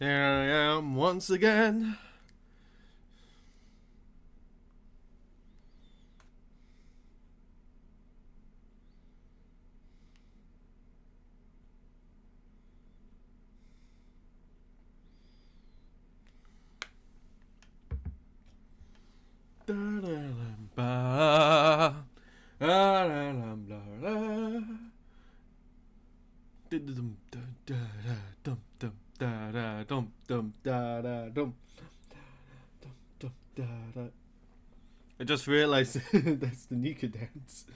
Here I am once again. I just realized that's the Nika dance.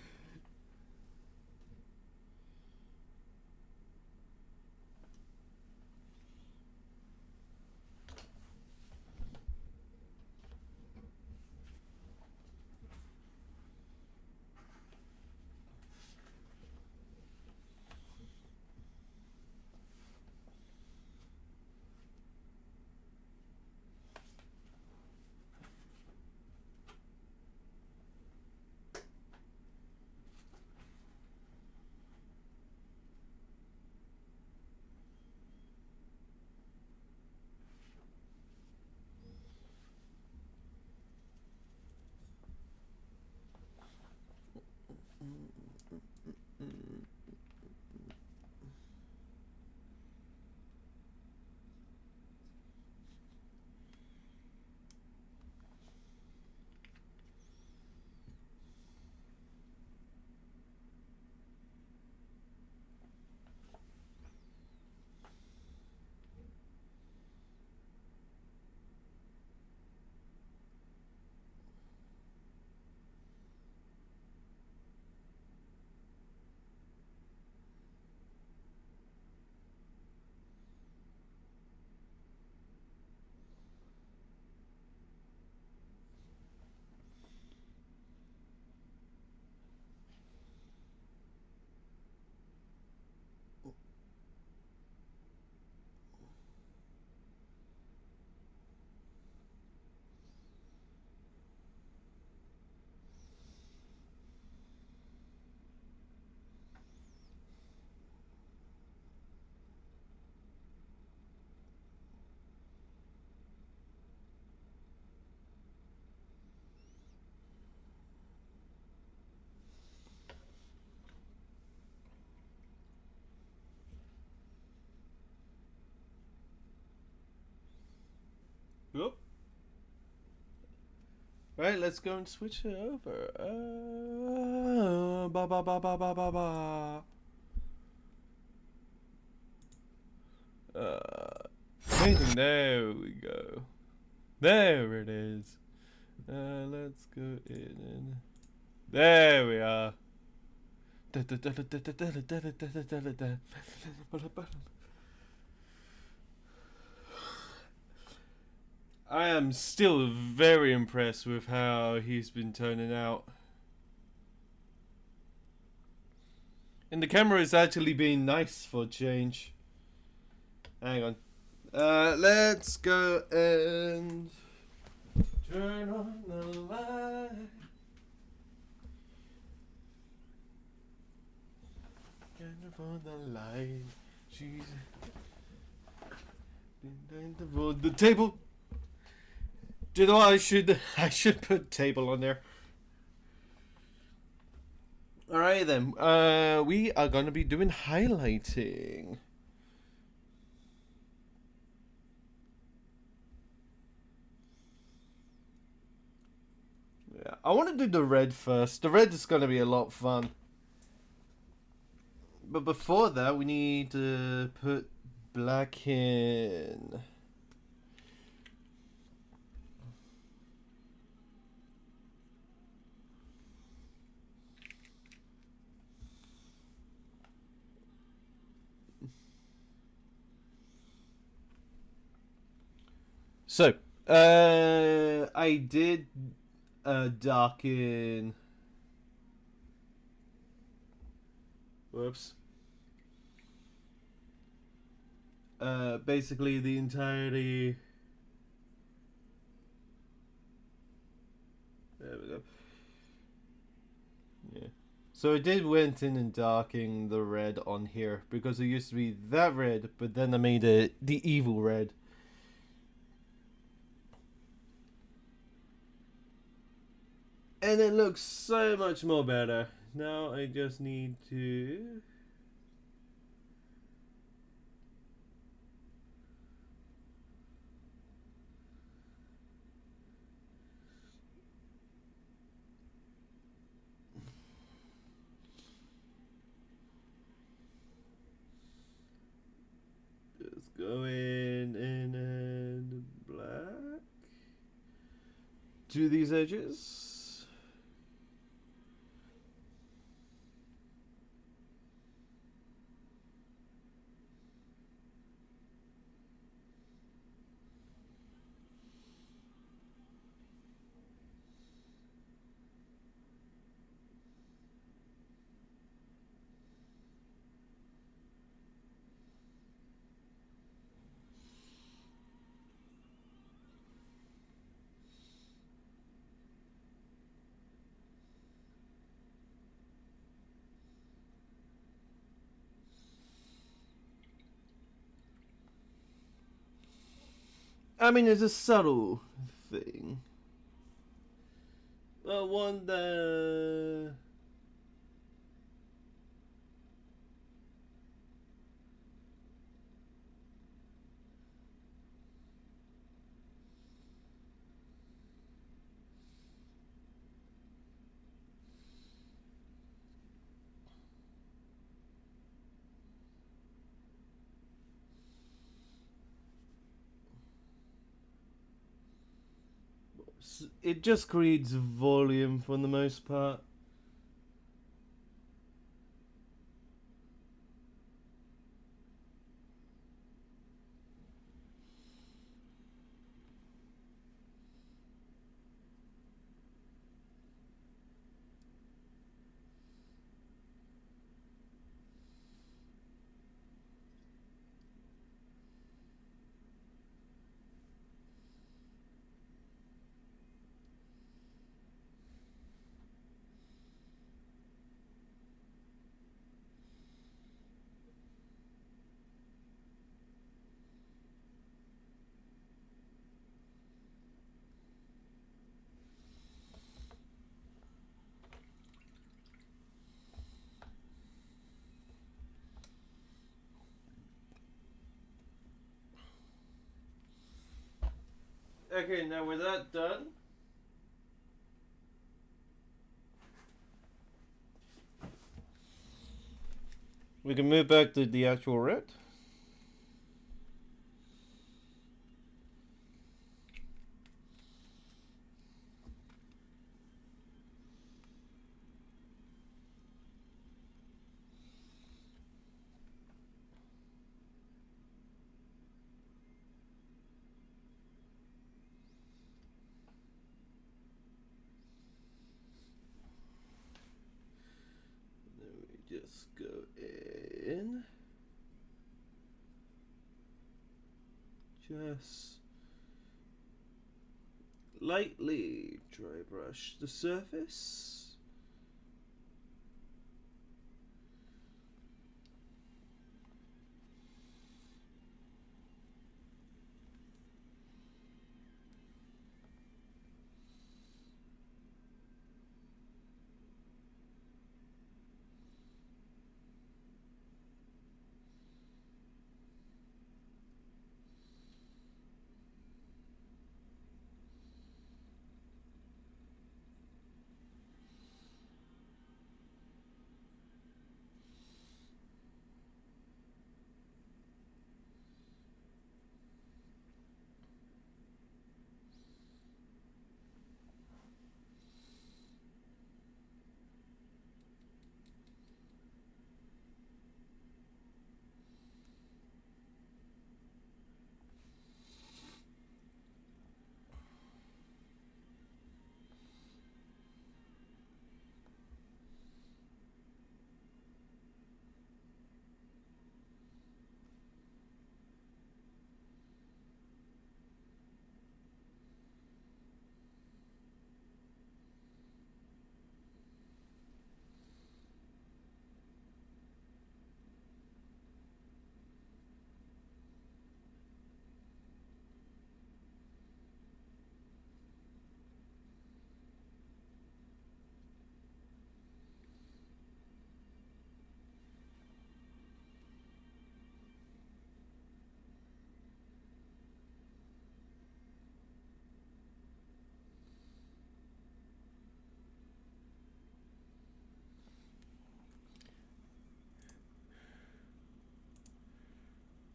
Whoop. Right, let's go and switch it over. Ba ba ba ba ba ba ba. Painting. There we go. There it is. Let's go in and there we are. I am still very impressed with how he's been turning out. And the camera is actually being nice for a change. Hang on. Let's go and turn on the light. Turn on the light. She's been down the table. Do you know what? I should put table on there. Alright then. We are gonna be doing highlighting. Yeah, I want to do the red first. The red is gonna be a lot of fun. But before that, we need to put black in. So, I did darken. Whoops. Basically the entirety. There we go. Yeah. So I did went in and darking the red on here because it used to be that red, but then I made it the evil red. And it looks so much more better. Now I just need to... just go in and black to these edges. I mean, it's a subtle thing. But one that... it just creates volume for the most part. Okay, now with that done, we can move back to the actual red. Just go in. Just lightly dry brush the surface.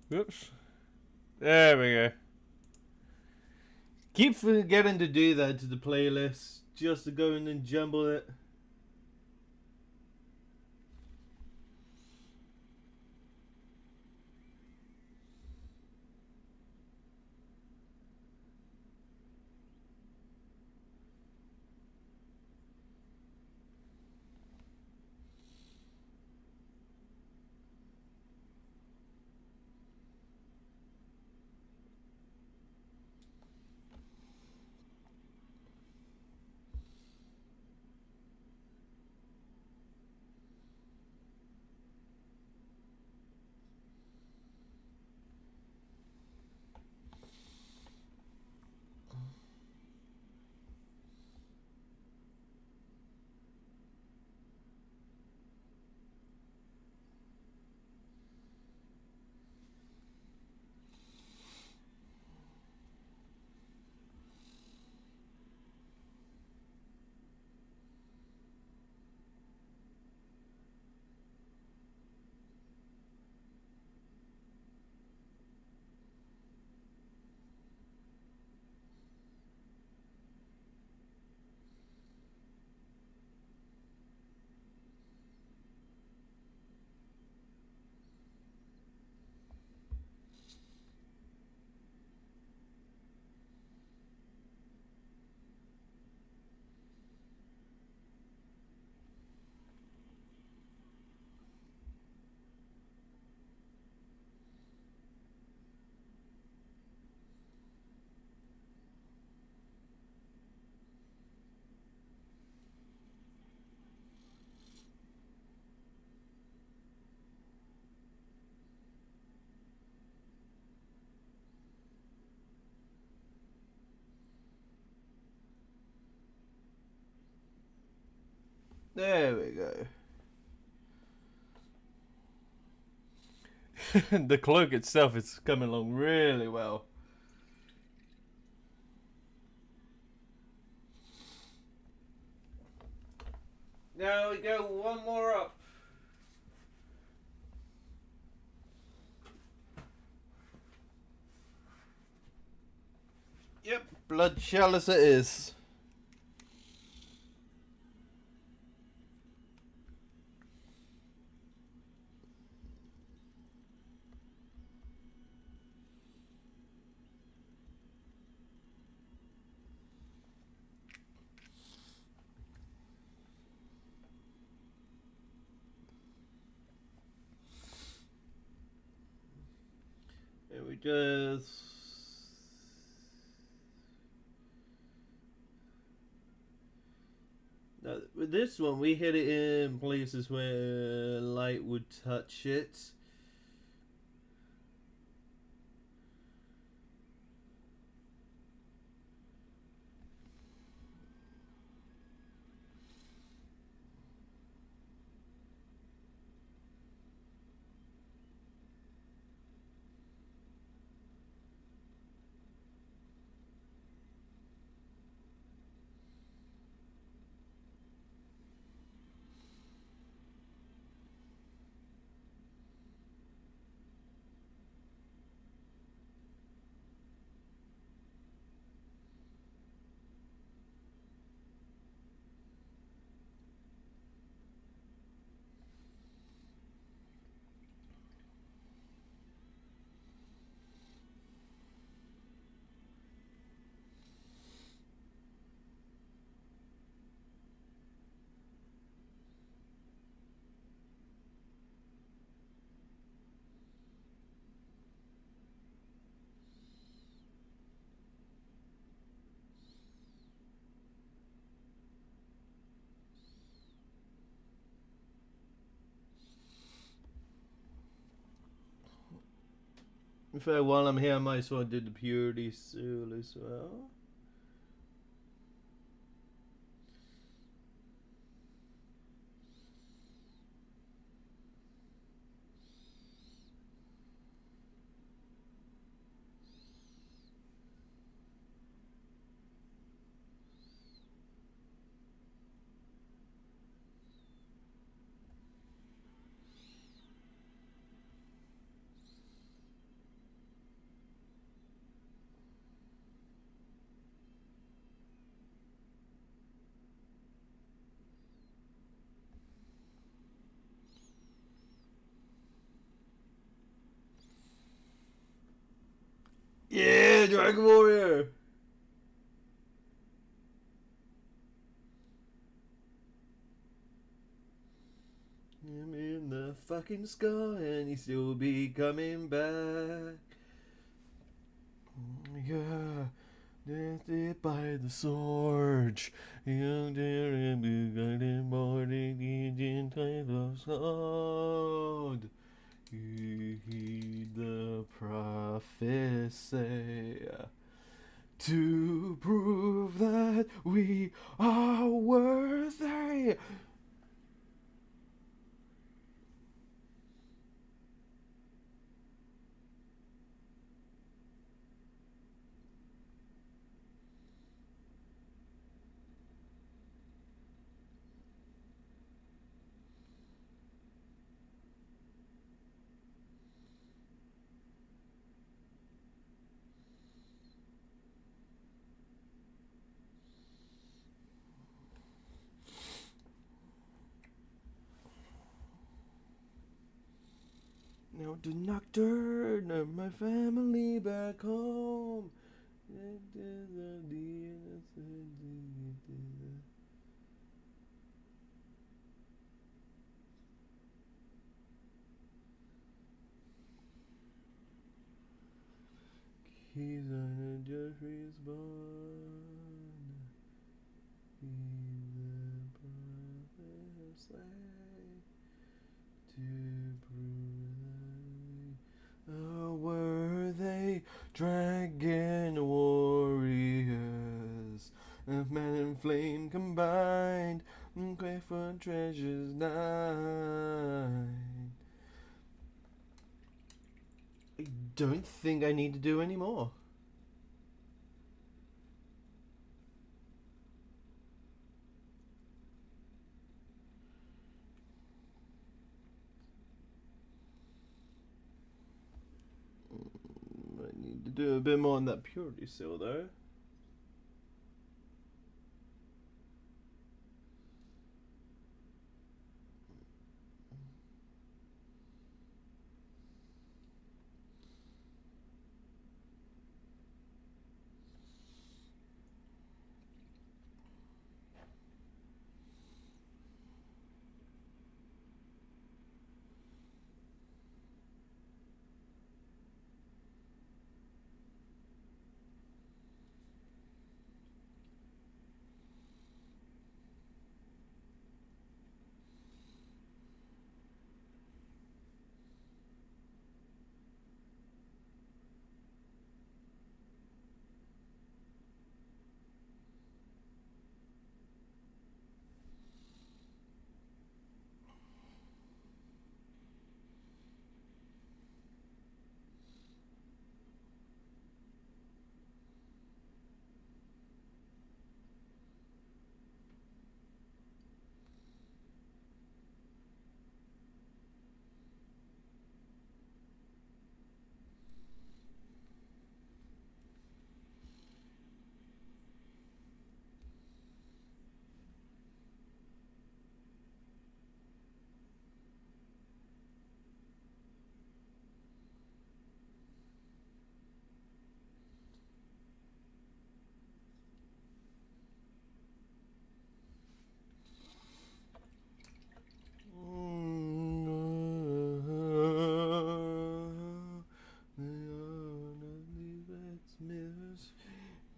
Whoops. There we go. Keep forgetting to do that to the playlist, just to go in and jumble it. There we go. The cloak itself is coming along really well. Now we go one more up. Yep, blood chalice it is. And we just... Now, with this one, we hit it in places where light would touch it. In fact, while I'm here, I might as well do the purity seal as well. Yeah, Dragon Warrior! I'm in the fucking sky and he still be coming back. Yeah, death by the sword. You dare and be guided by the Indian type of sword. You heed the prophecy to prove that we are worthy. Now the nocturne of my family back home. He's on a Jeffrey's bond. He's a prophet to prove that were they dragon warriors of man and flame combined, crave for treasures night. I don't think I need to do any more. I need to do a bit more on that purity seal though.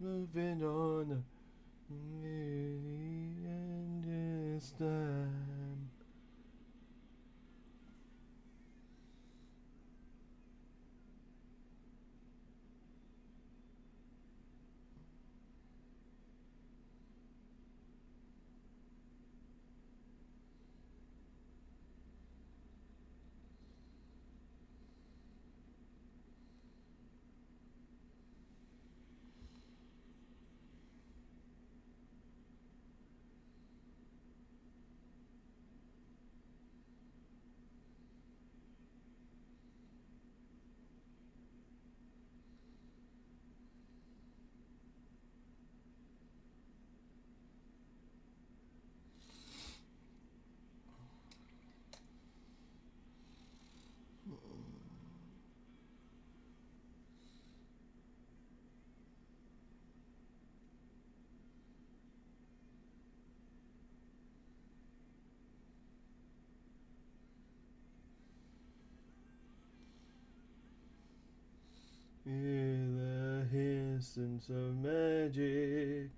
Moving on, and this time. essence of magic.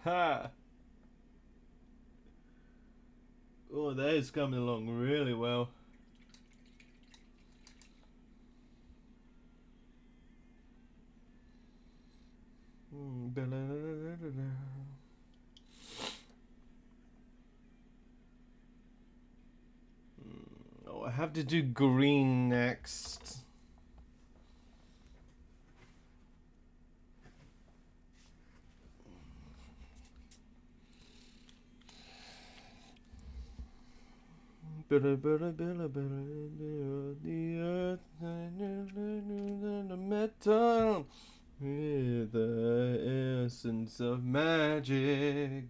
Ha! Oh, that is coming along really well. Oh, I have to do green next. The earth, the metal, with the essence of magic.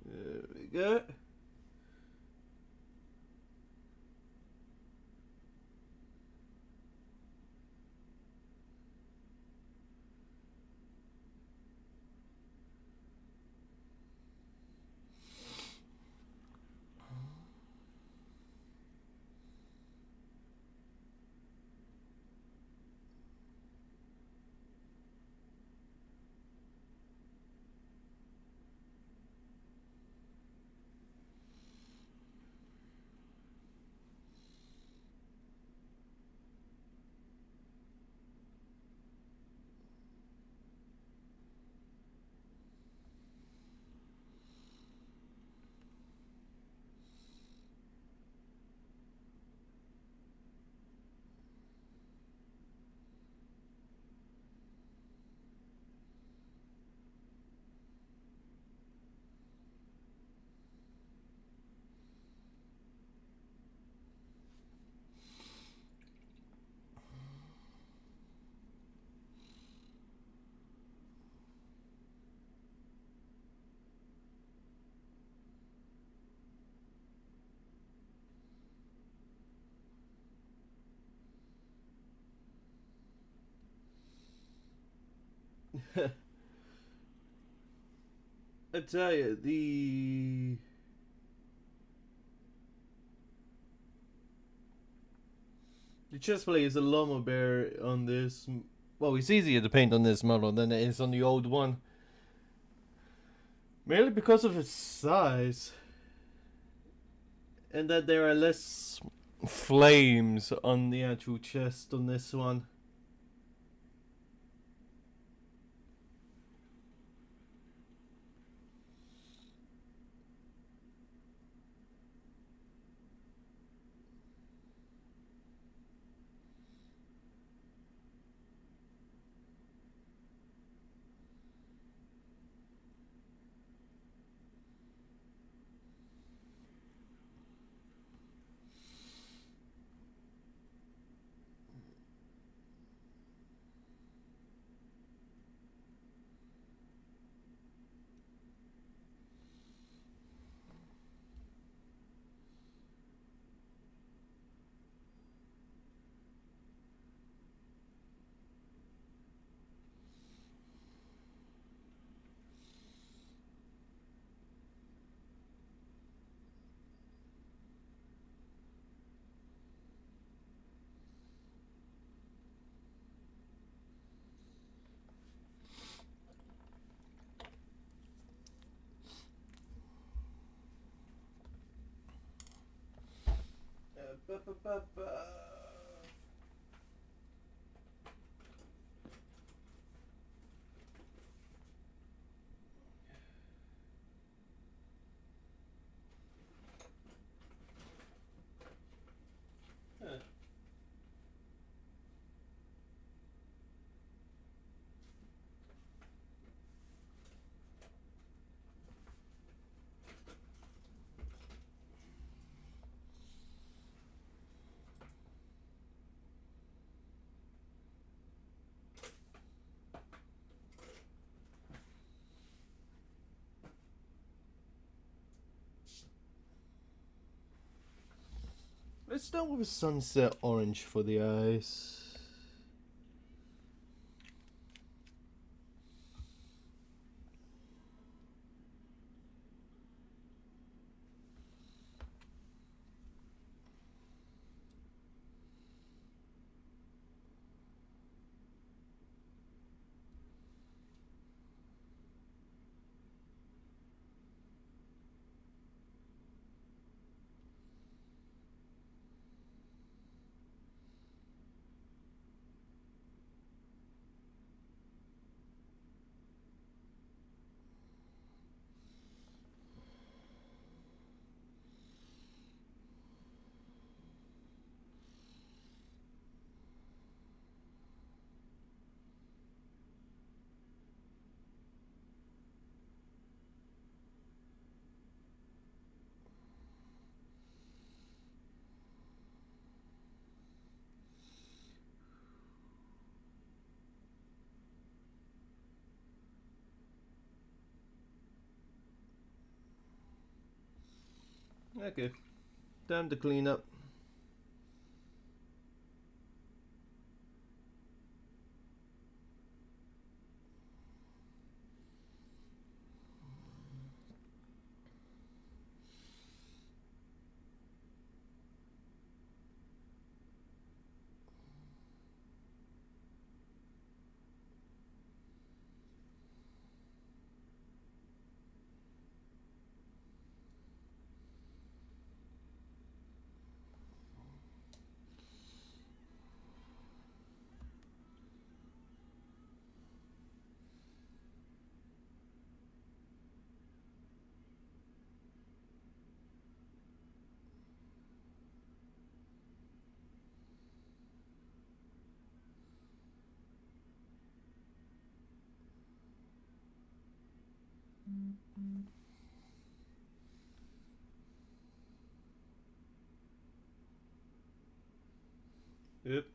There we go. I tell you, the chest plate is a lot more bare on this. Well, it's easier to paint on this model than it is on the old one. Mainly because of its size. And that there are less flames on the actual chest on this one. Let's start with a sunset orange for the eyes. Okay, time to clean up. Yep.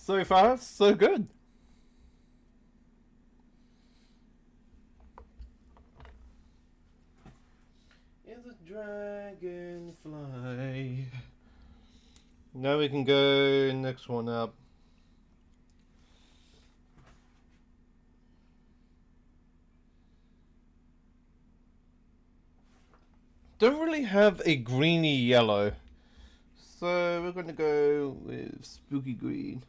So far, so good. Is a dragonfly. Now we can go next one up. Don't really have a greeny yellow, so we're going to go with spooky green.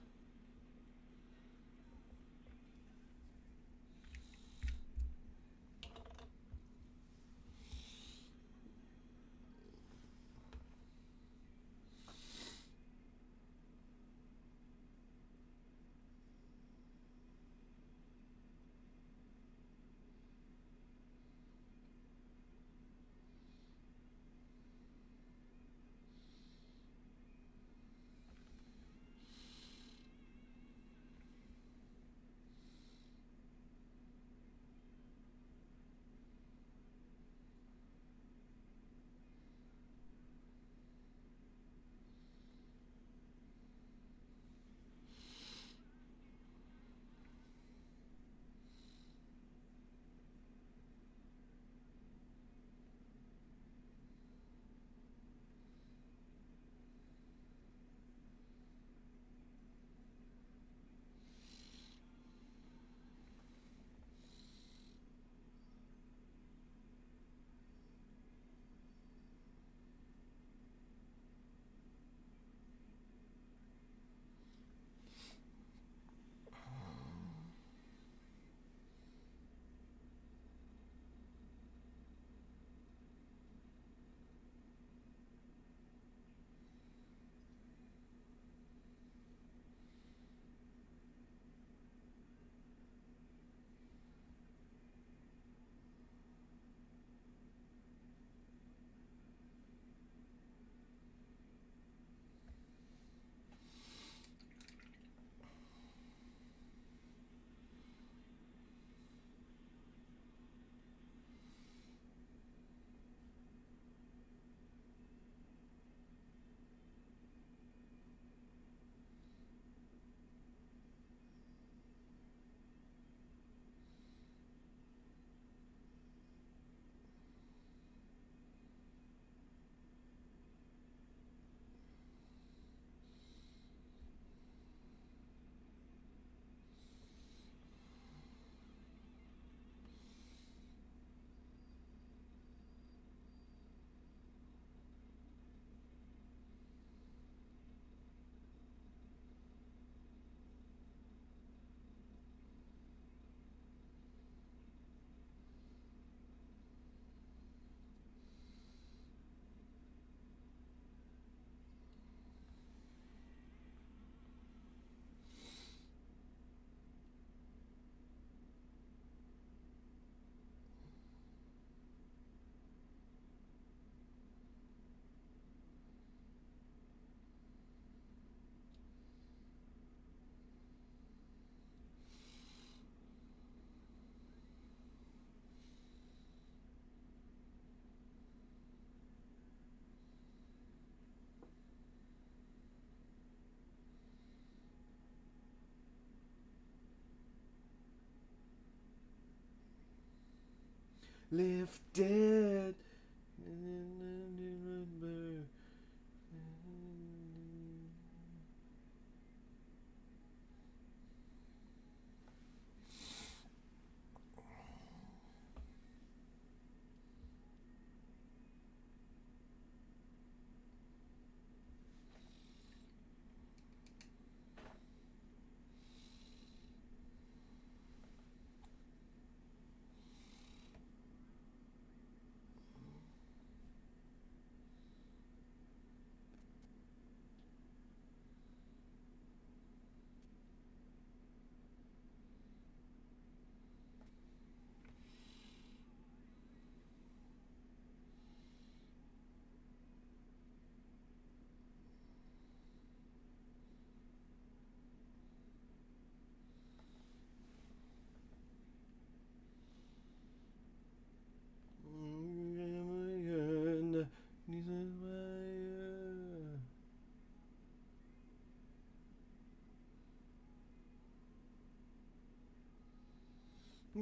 Lifted.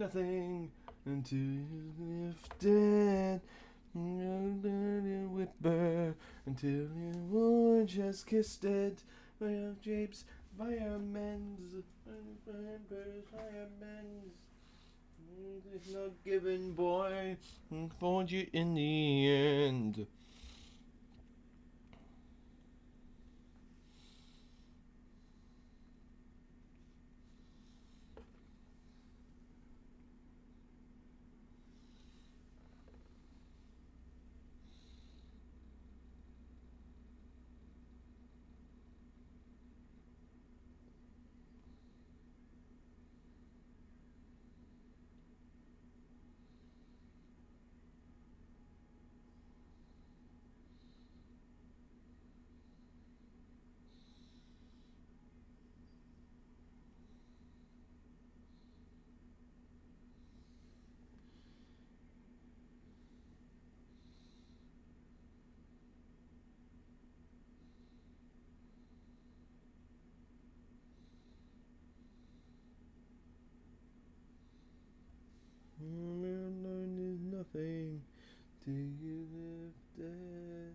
nothing until you lifted. Whipper until you were just kissed it. By your japes, by your men's, by your men's. It's not given, boy. Found you in the end. Alone is nothing till you lifted.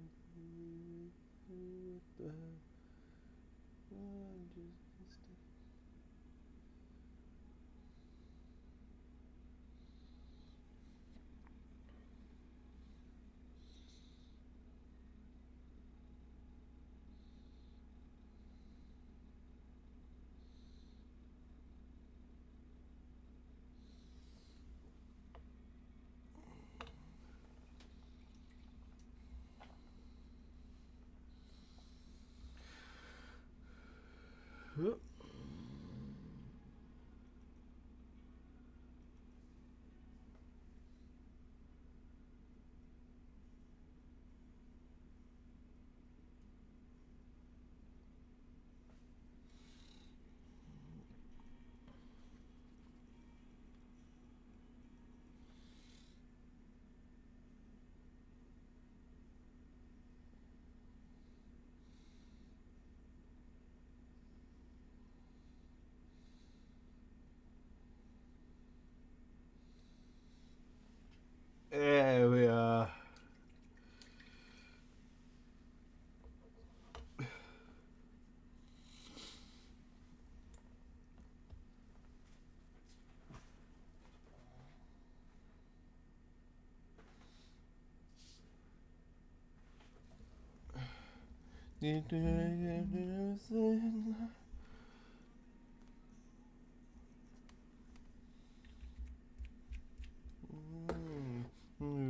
There we are.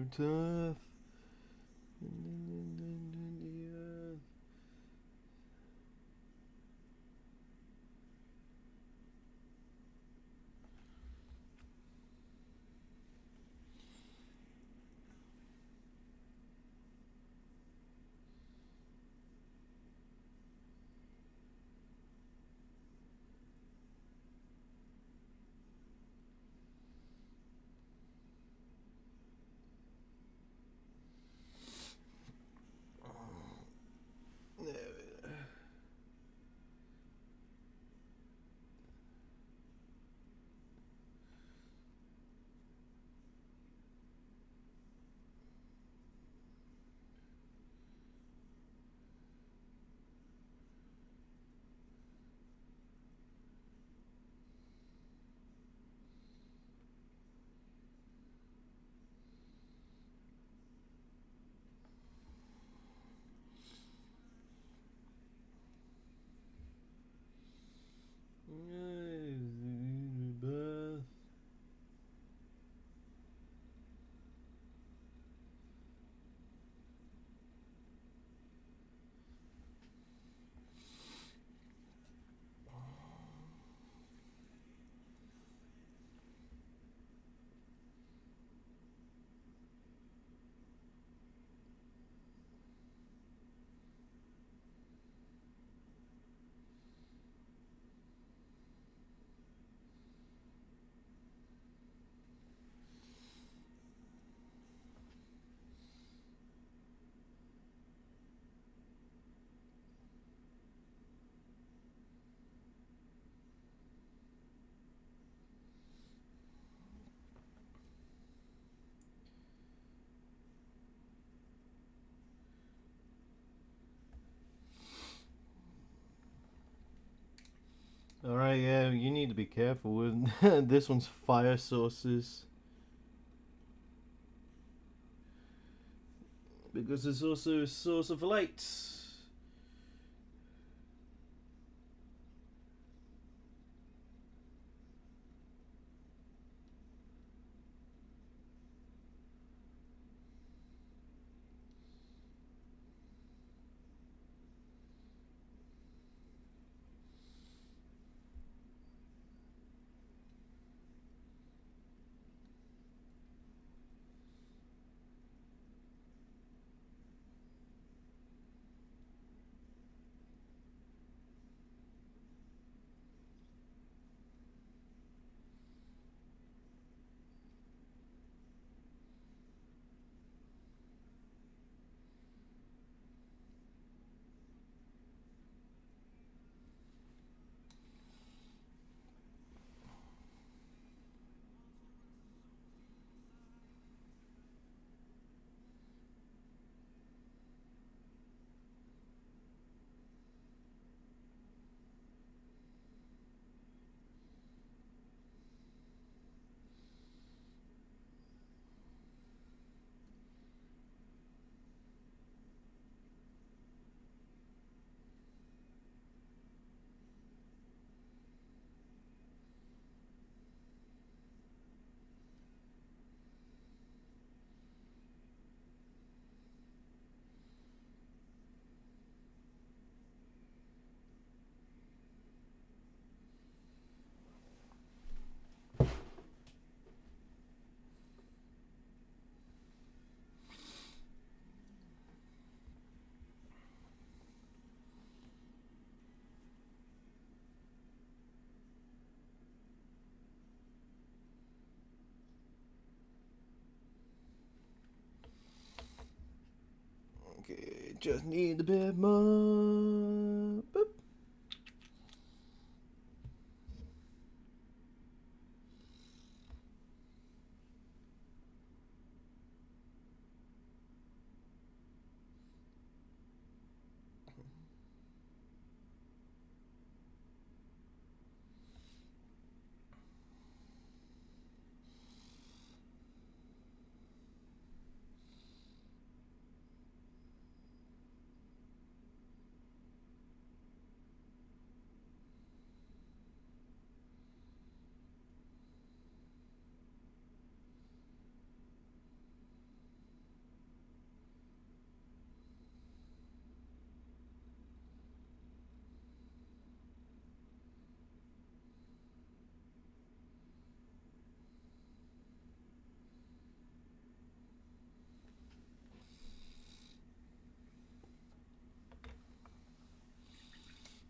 Tough. Alright, yeah, you need to be careful with this one's fire sources. Because it's also a source of light. Okay, just need a bit more. Boop.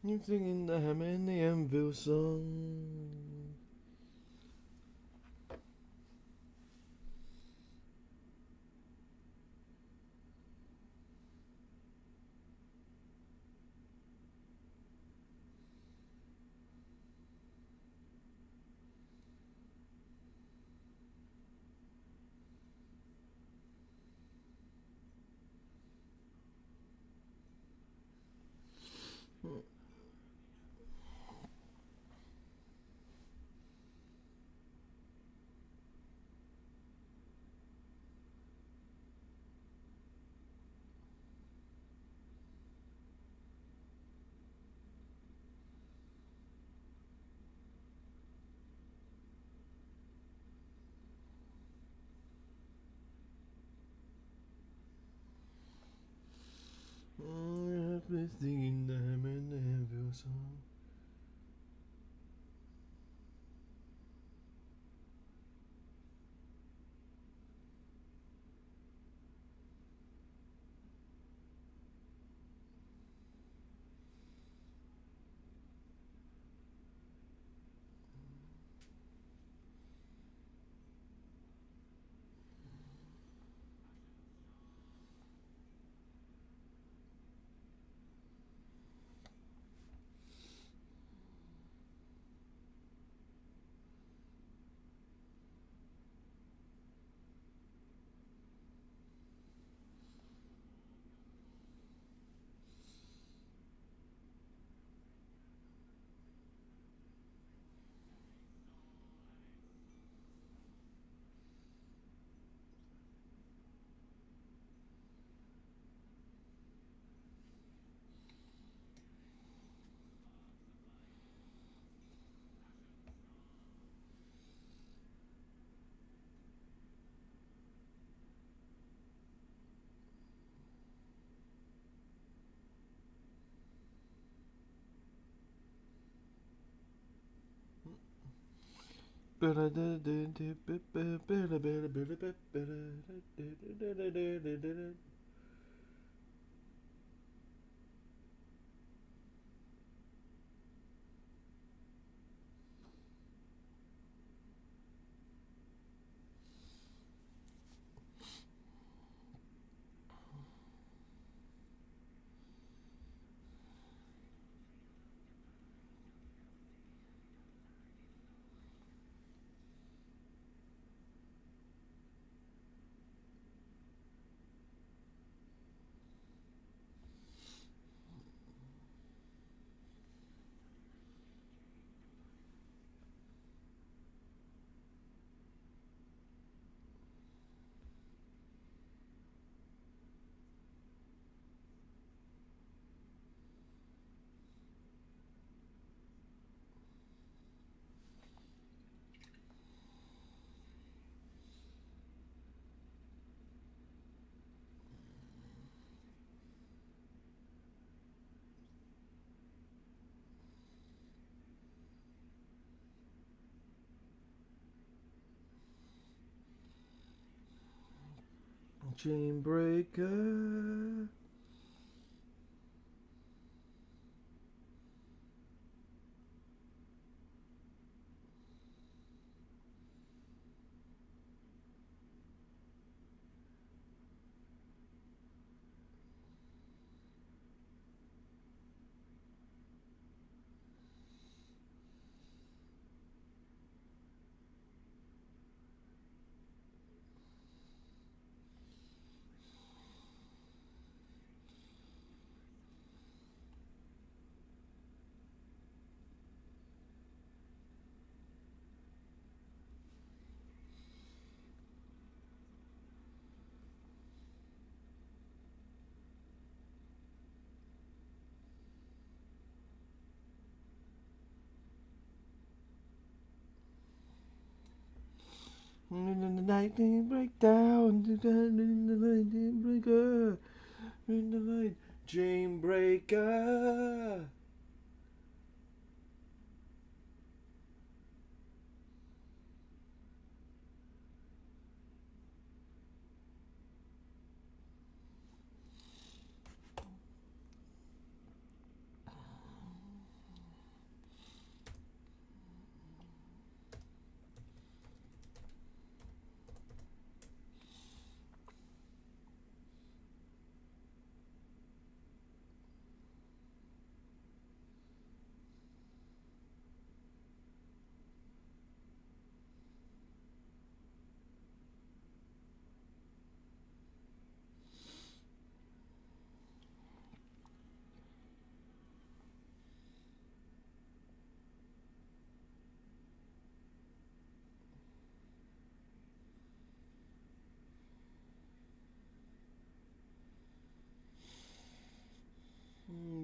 You're singing the hammer and the anvil song. Singing the hammer and the anvil song. Chain breaker. In the lightning breakdown, in the lightning breaker, in the light chain breaker.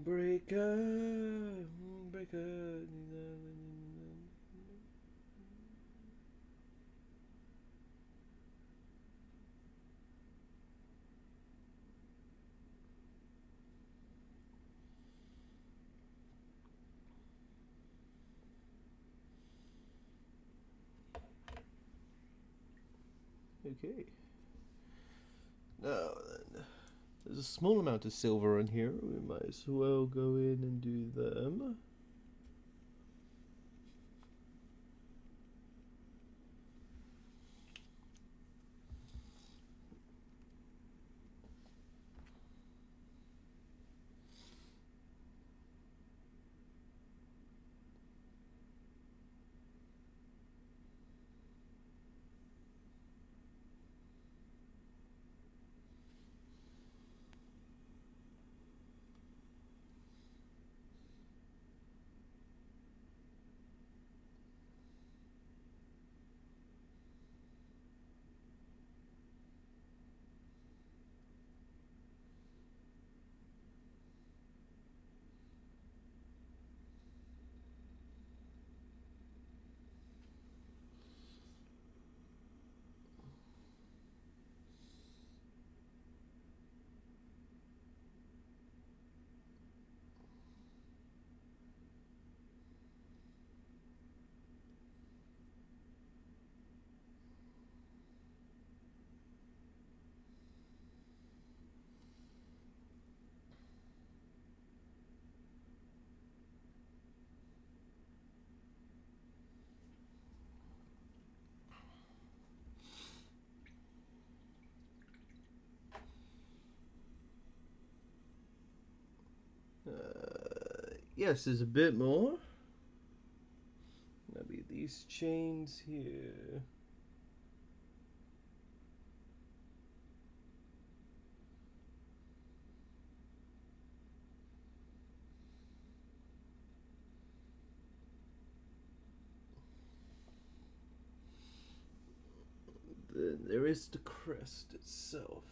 Breaker, breaker. Okay. Now then, there's a small amount of silver in here. We might as well go in and do them. yes, there's a bit more. Maybe these chains here. Then there is the crest itself.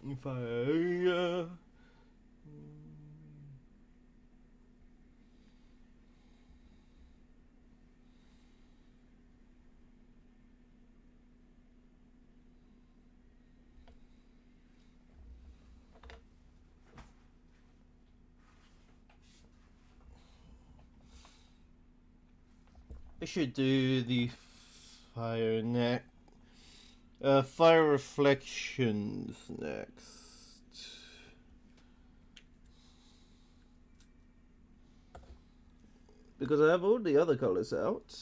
If I should do the fire neck. Fire reflections next. Because I have all the other colors out.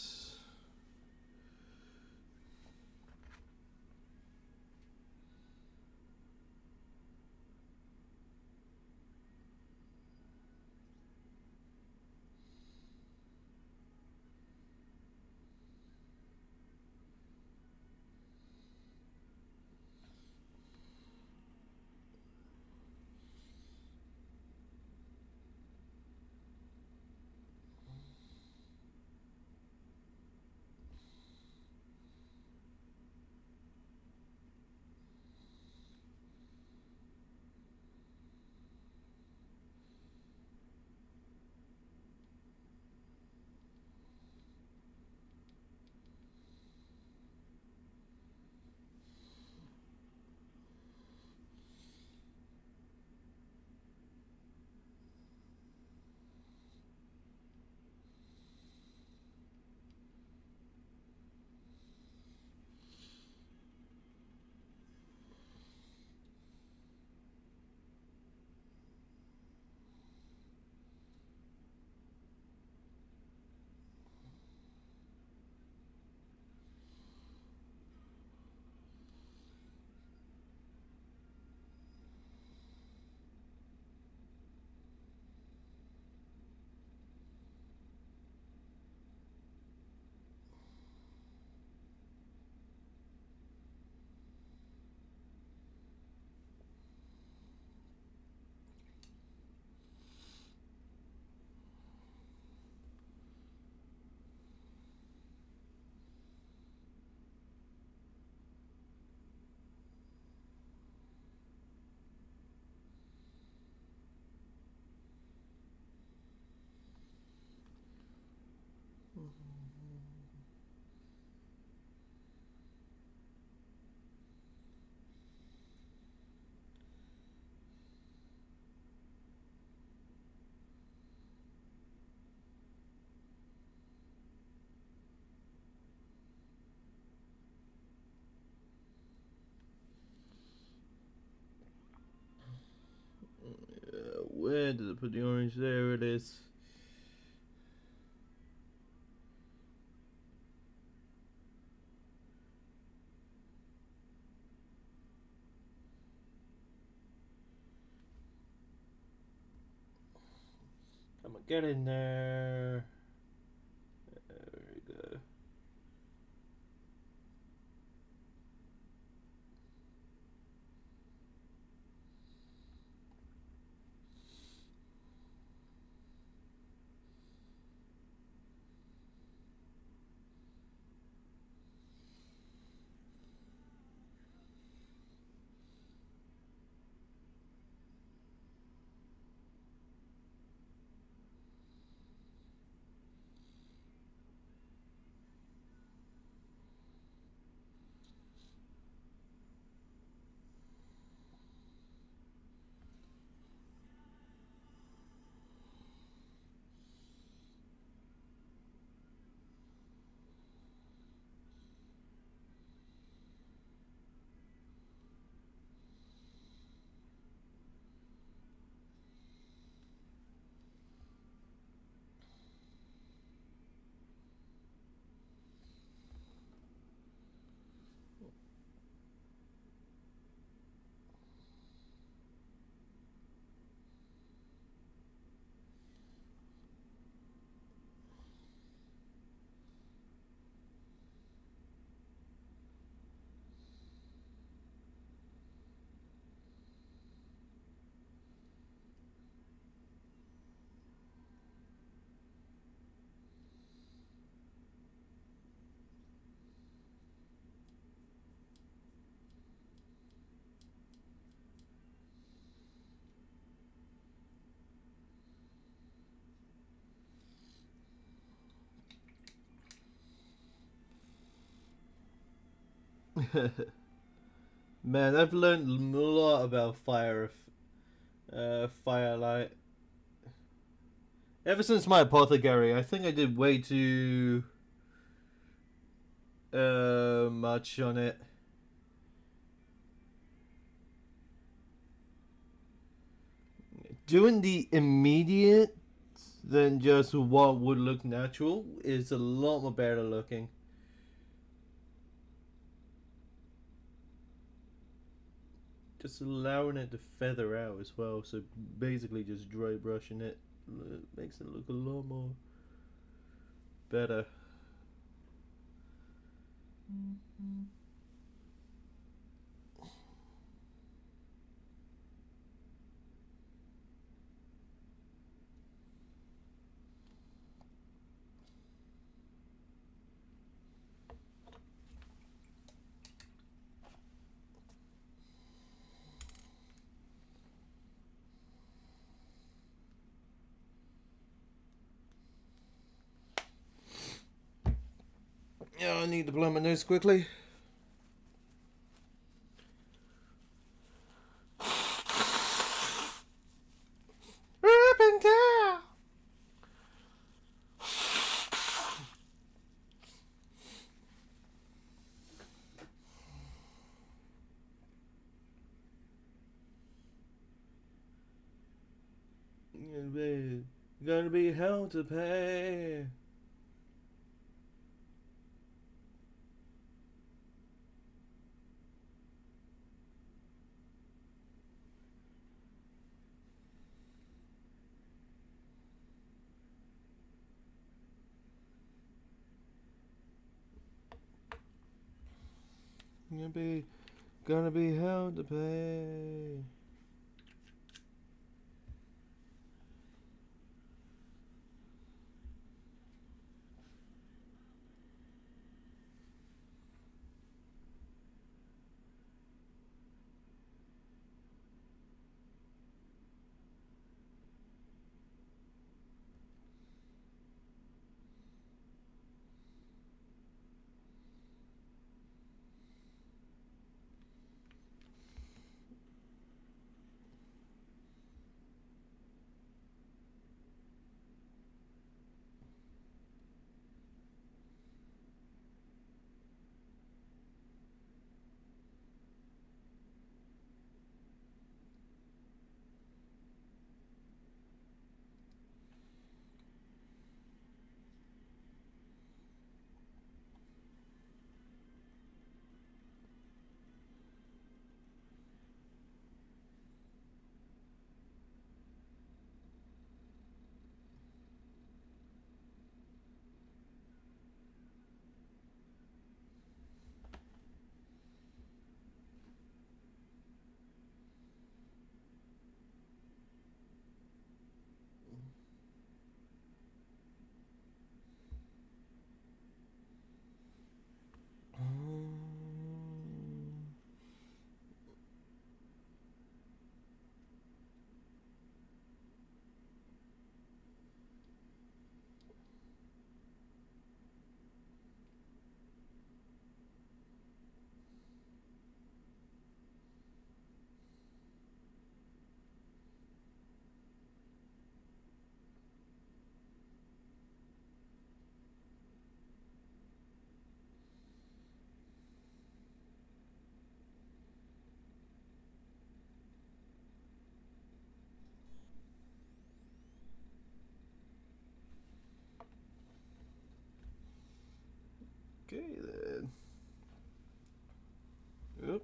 there? Did I put the orange there? It is. Come on, get in there. There we go. Man, I've learned a lot about firelight. Ever since my apothecary, I think I did way too much on it. Doing the immediate than just what would look natural is a lot more better looking. Just allowing it to feather out as well, so basically just dry brushing it makes it look a lot more better. Yeah, I need to blow my nose quickly. Up and down. Gonna be hell to pay. Gonna be hell to pay. Okay then. Yep.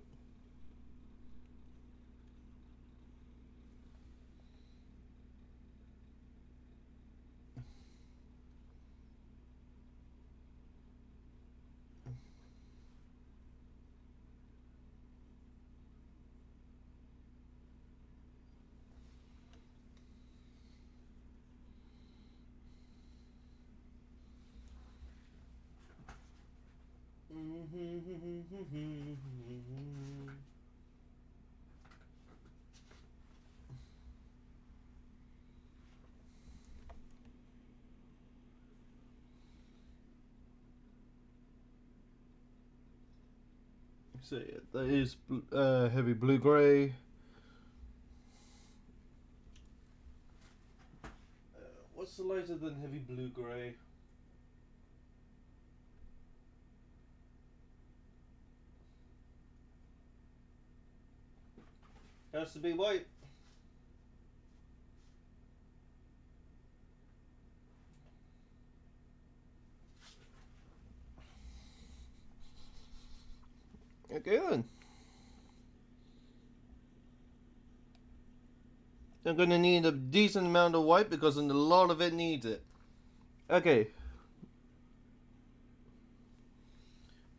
So yeah, that is heavy blue grey. What's the lighter than heavy blue grey? Has to be white. Okay then. I'm gonna need a decent amount of white because a lot of it needs it. Okay.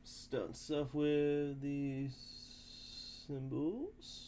Start off with these symbols.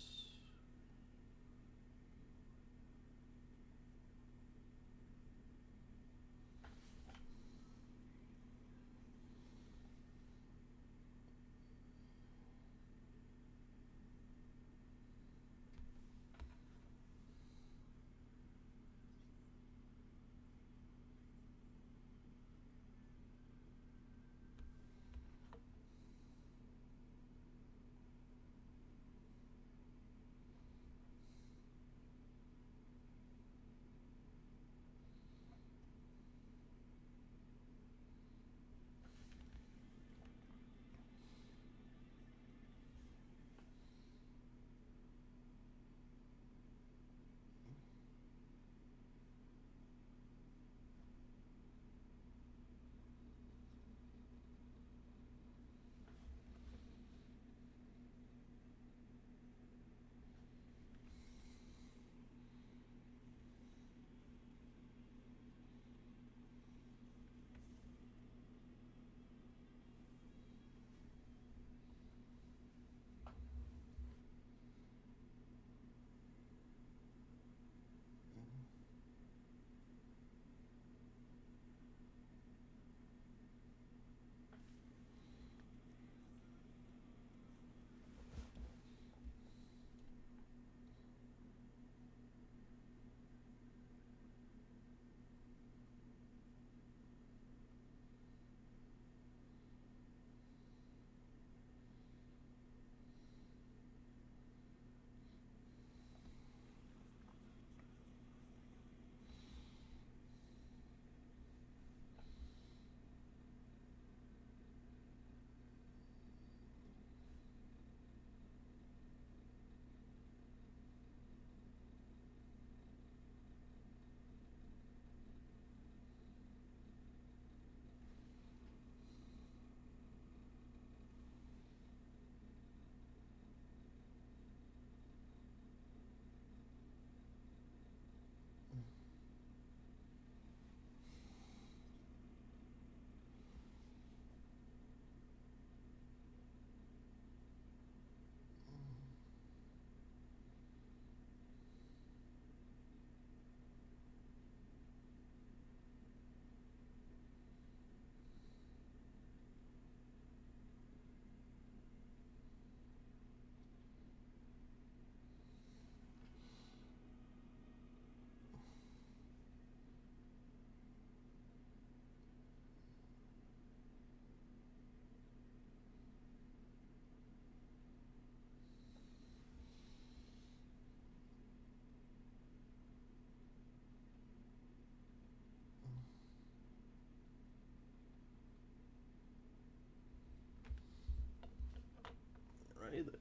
Right then.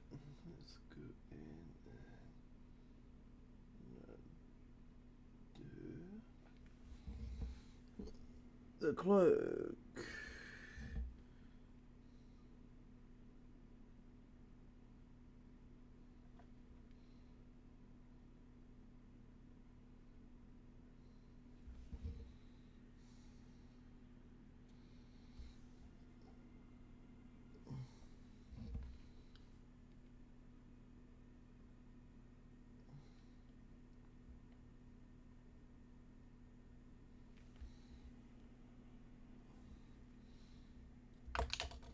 Let's go in and do the cloak.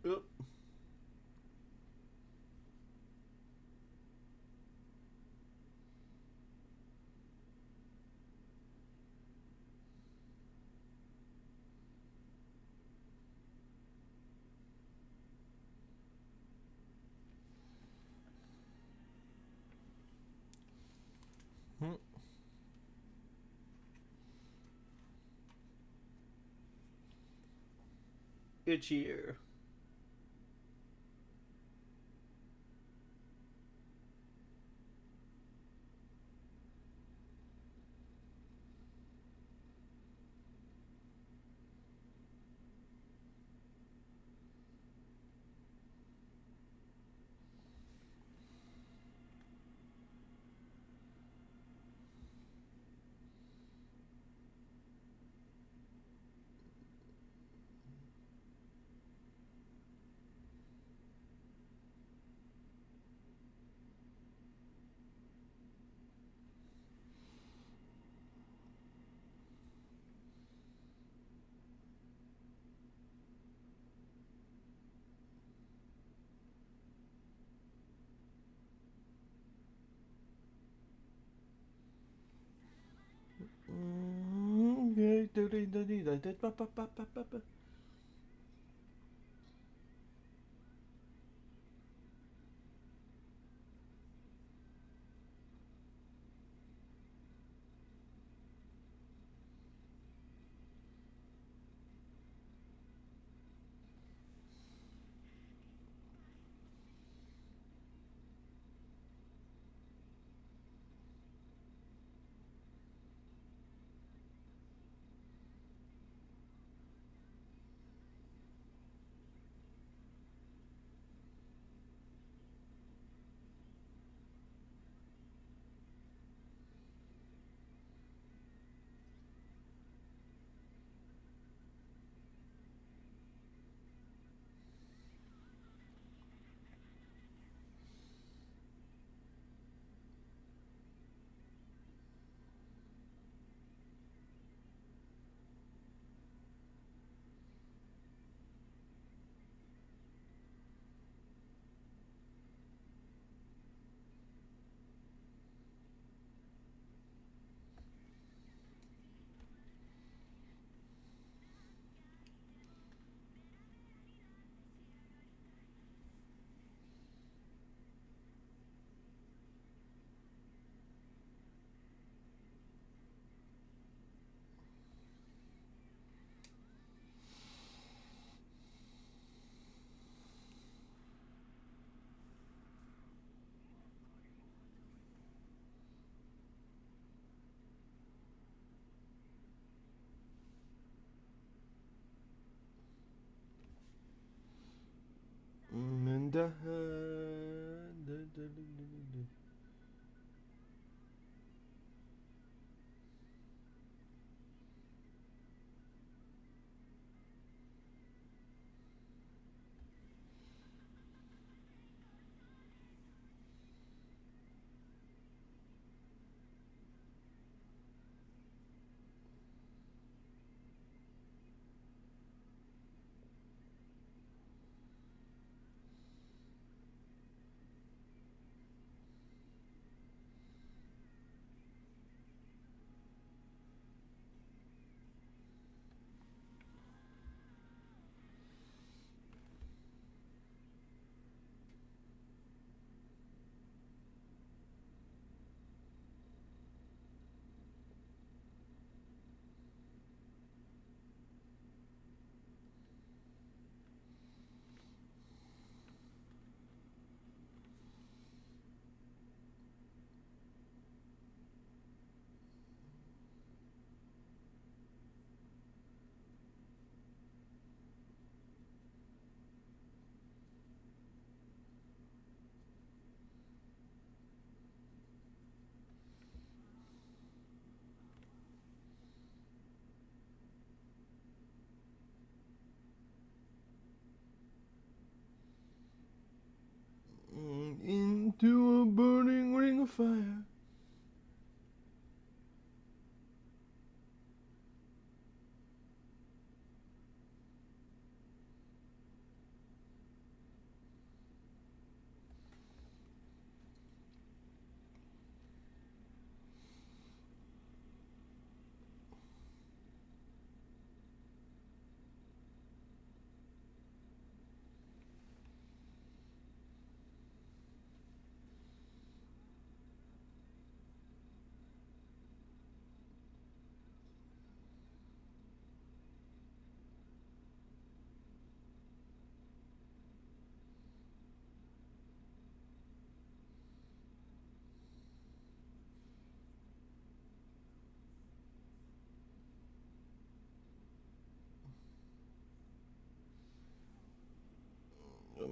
Yep. Itchy ear.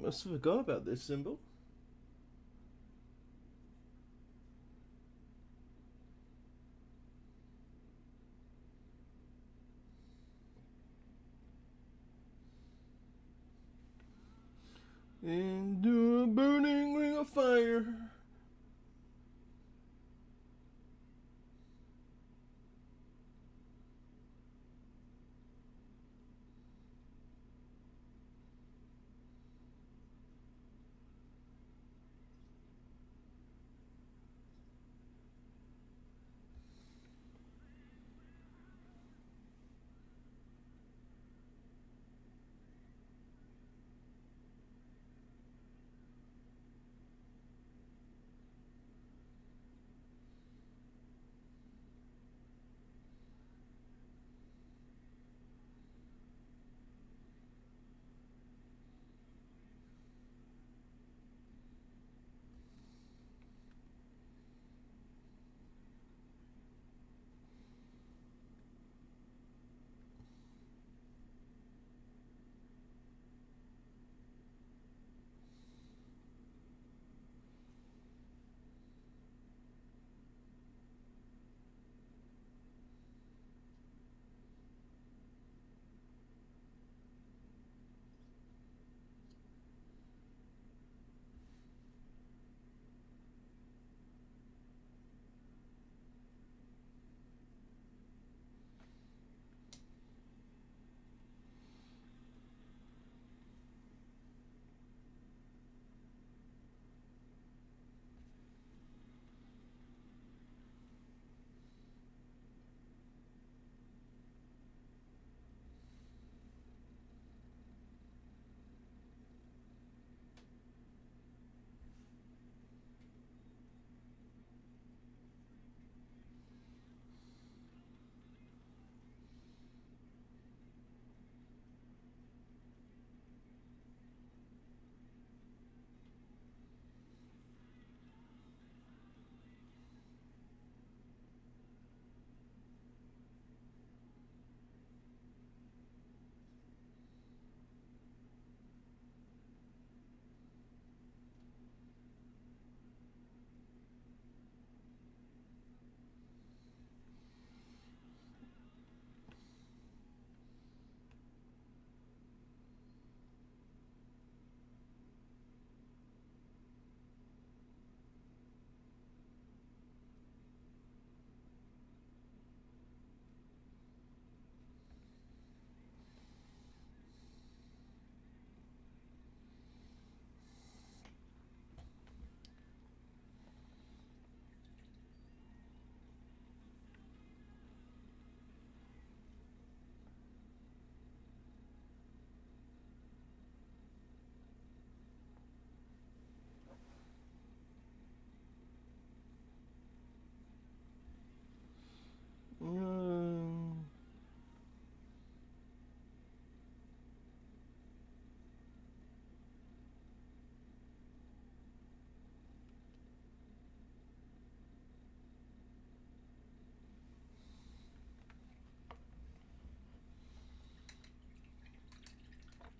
must have forgot about this symbol. Into a burning ring of fire.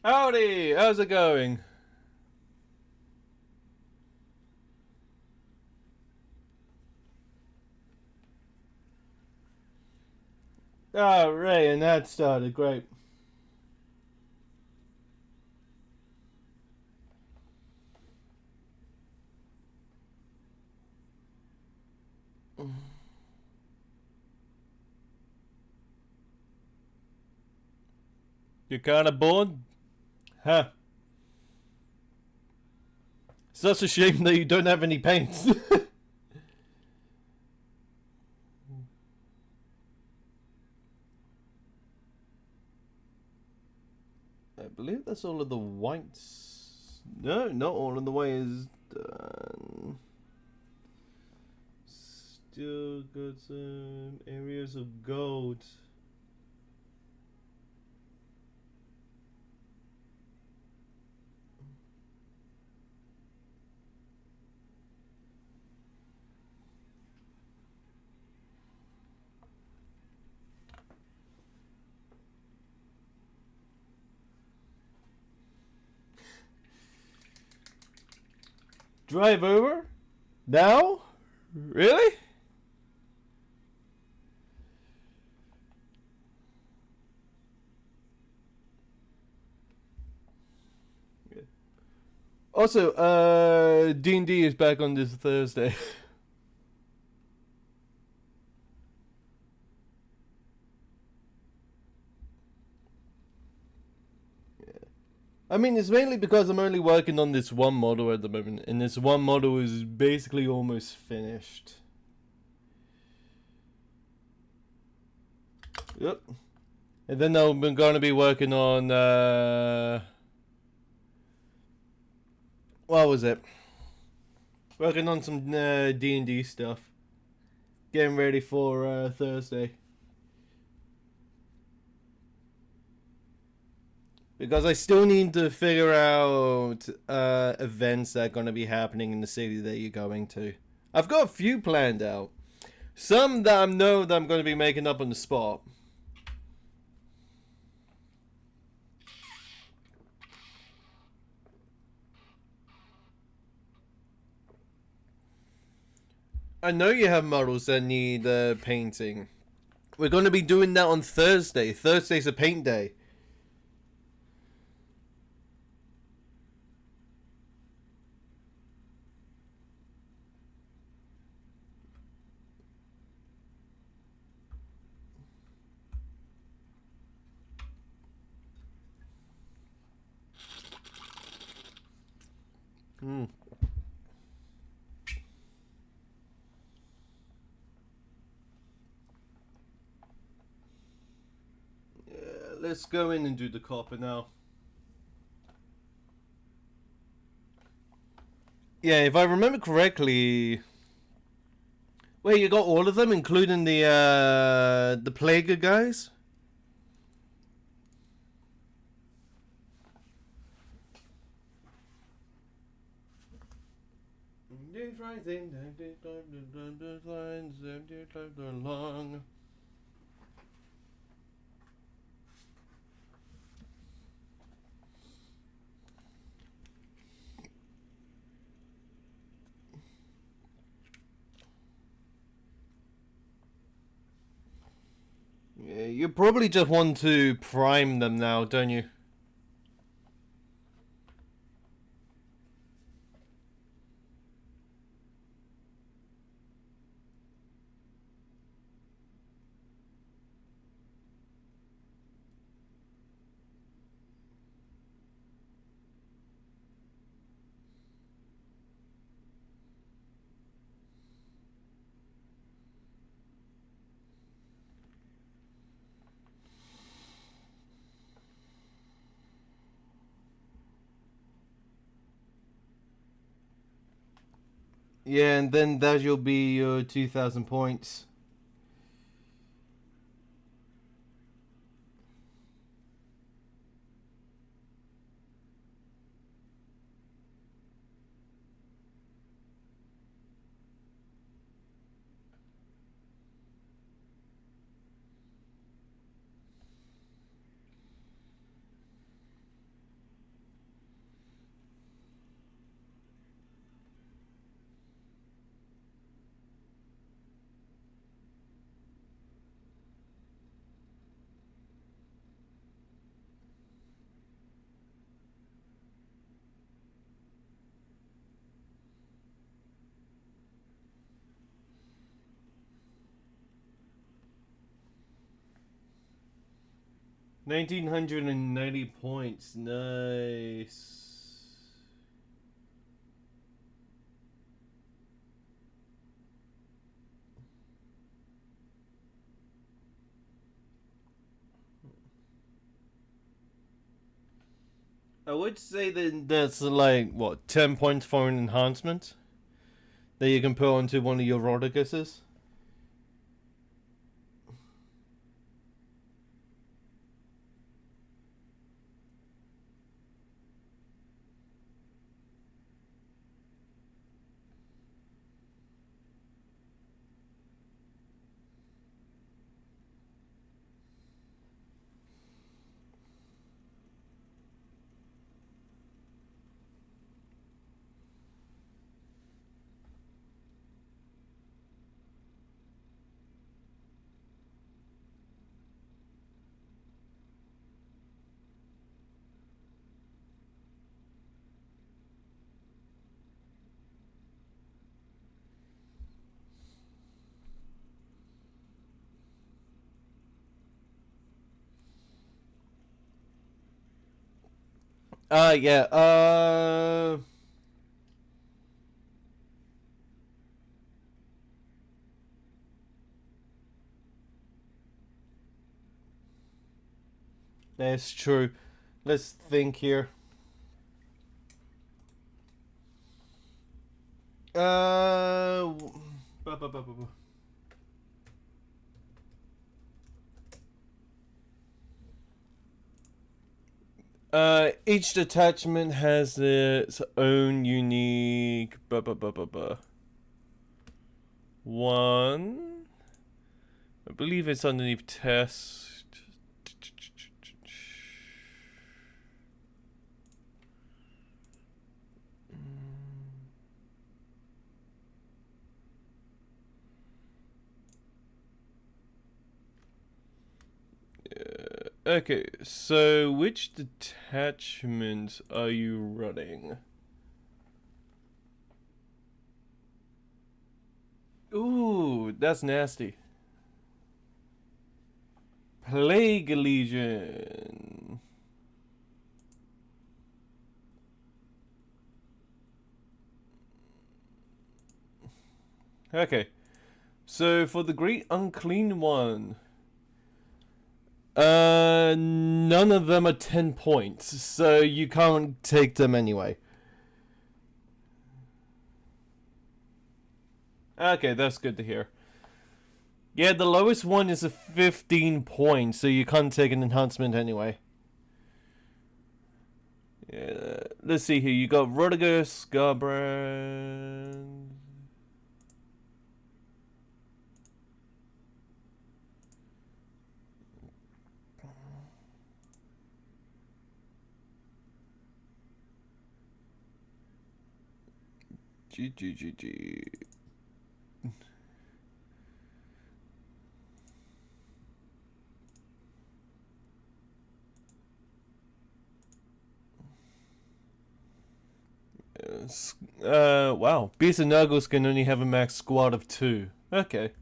Howdy, how's it going? Oh, Ray, and that started great. You're kind of bored? Huh. Such a shame that you don't have any paints. I believe that's all of the whites. No, not all of the way is done. Still got some areas of gold. Drive over? Now? Really? Also, D&D is back on this Thursday. I mean, it's mainly because I'm only working on this one model at the moment, and this one model is basically almost finished. Yep. And then I'm going to be working on, what was it? Working on some D&D stuff. Getting ready for Thursday. Because I still need to figure out events that are going to be happening in the city that you're going to. I've got a few planned out. Some that I know that I'm going to be making up on the spot. I know you have models that need painting. We're going to be doing that on Thursday. Thursday's a paint day. Let's go in and do the copper now. Yeah, if I remember correctly... Wait, you got all of them, including the Plague guys? Yeah, you probably just want to prime them now, don't you? Yeah, and then that will be your 2,000 points. $1,990 points. Nice. I would say that that's like, what, 10 points for an enhancement that you can put onto one of your Rodicuses. Yeah. That's true. Let's think here. Bu- bu- bu- bu- bu. Each detachment has its own unique one. I believe it's underneath test. Okay, so which detachment are you running? Ooh, that's nasty. Plague Legion. Okay, so for the Great Unclean One, none of them are 10 points, so you can't take them anyway. Okay, that's good to hear. Yeah, the lowest one is a 15 points, so you can't take an enhancement anyway. Yeah, let's see here. You got Rudiger, Scarbrand. G. Wow. Beast and Nuggles can only have a max squad of 2. Okay.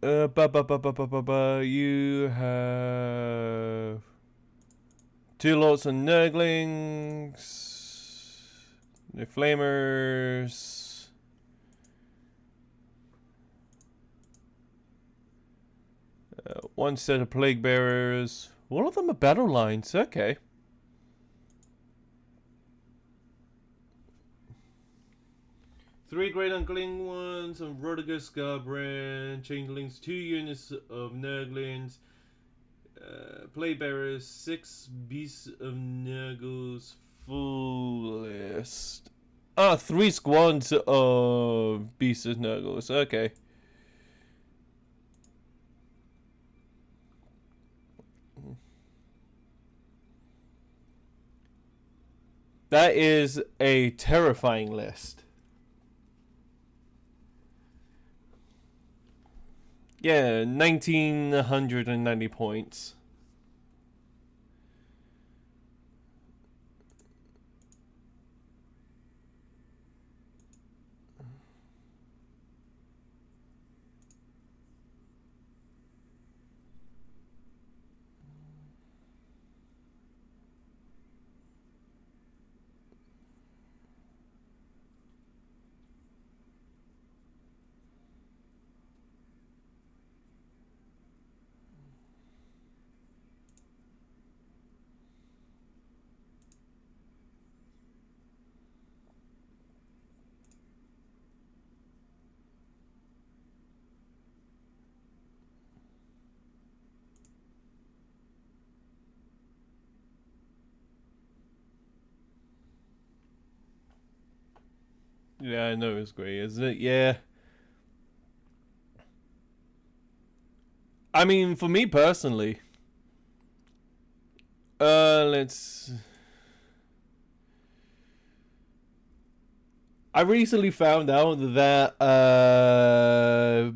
You have 2 lots of Nurglings, the Flamers, one set of Plague Bearers. All of them are battle lines. Okay. Three Great Unclean Ones, some Rudiger, Scarbrand, Changelings, 2 units of Nurglings, Plague Bearers, 6 Beasts of Nurgles, full list. 3 squads of Beasts of Nurgles. Okay. That is a terrifying list. Yeah, 1990 points. Yeah, I know it's great, isn't it? Yeah. I mean, for me personally, let's. I recently found out that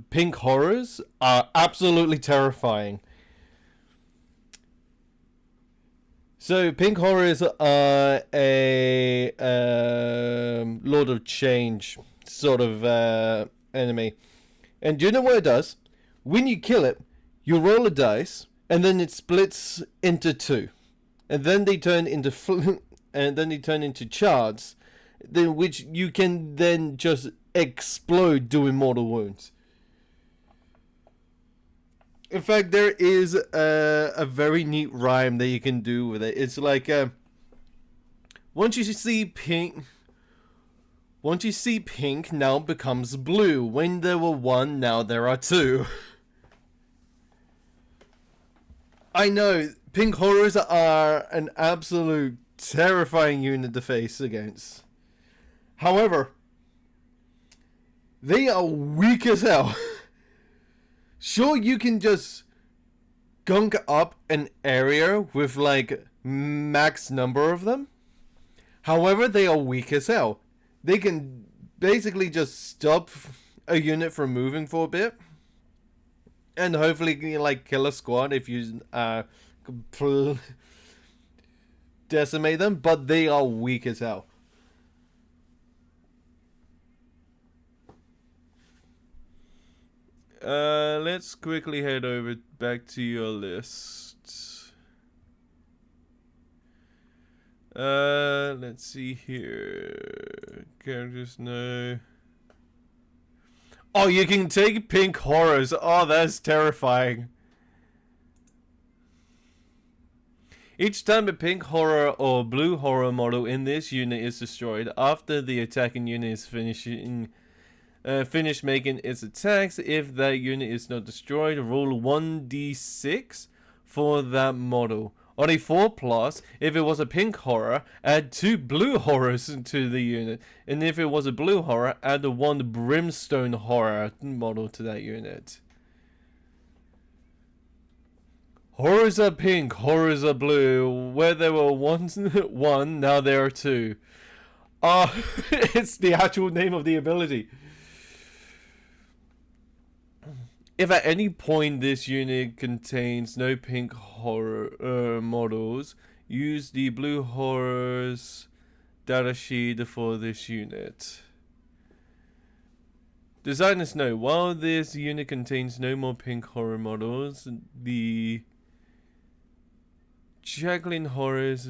pink horrors are absolutely terrifying. So, pink horrors are a Lord of Change sort of enemy. And do you know what it does? When you kill it, you roll a dice, and then it splits into two, and then they turn into shards, then which you can then just explode doing mortal wounds. In fact, there is a very neat rhyme that you can do with it. It's like once you see pink, now becomes blue. When there were one, now there are two. I know, pink horrors are an absolute terrifying unit to face against. However, they are weak as hell. Sure, you can just gunk up an area with like max number of them. However, they are weak as hell. They can basically just stop a unit from moving for a bit, and hopefully like kill a squad if you decimate them. But they are weak as hell. Let's quickly head over back to your list. Let's see here. Characters, no. Oh, you can take pink horrors. Oh, that's terrifying. Each time a pink horror or blue horror model in this unit is destroyed, after the attacking unit is finished making its attacks, if that unit is not destroyed, roll 1d6 for that model. On a 4+, if it was a pink horror, add 2 blue horrors to the unit. And if it was a blue horror, add 1 brimstone horror model to that unit. Horrors are pink, horrors are blue. Where there were one, now there are 2. It's the actual name of the ability. If at any point this unit contains no pink horror models, use the blue horrors datasheet for this unit. Designers note, while this unit contains no more pink horror models, the Jacqueline horrors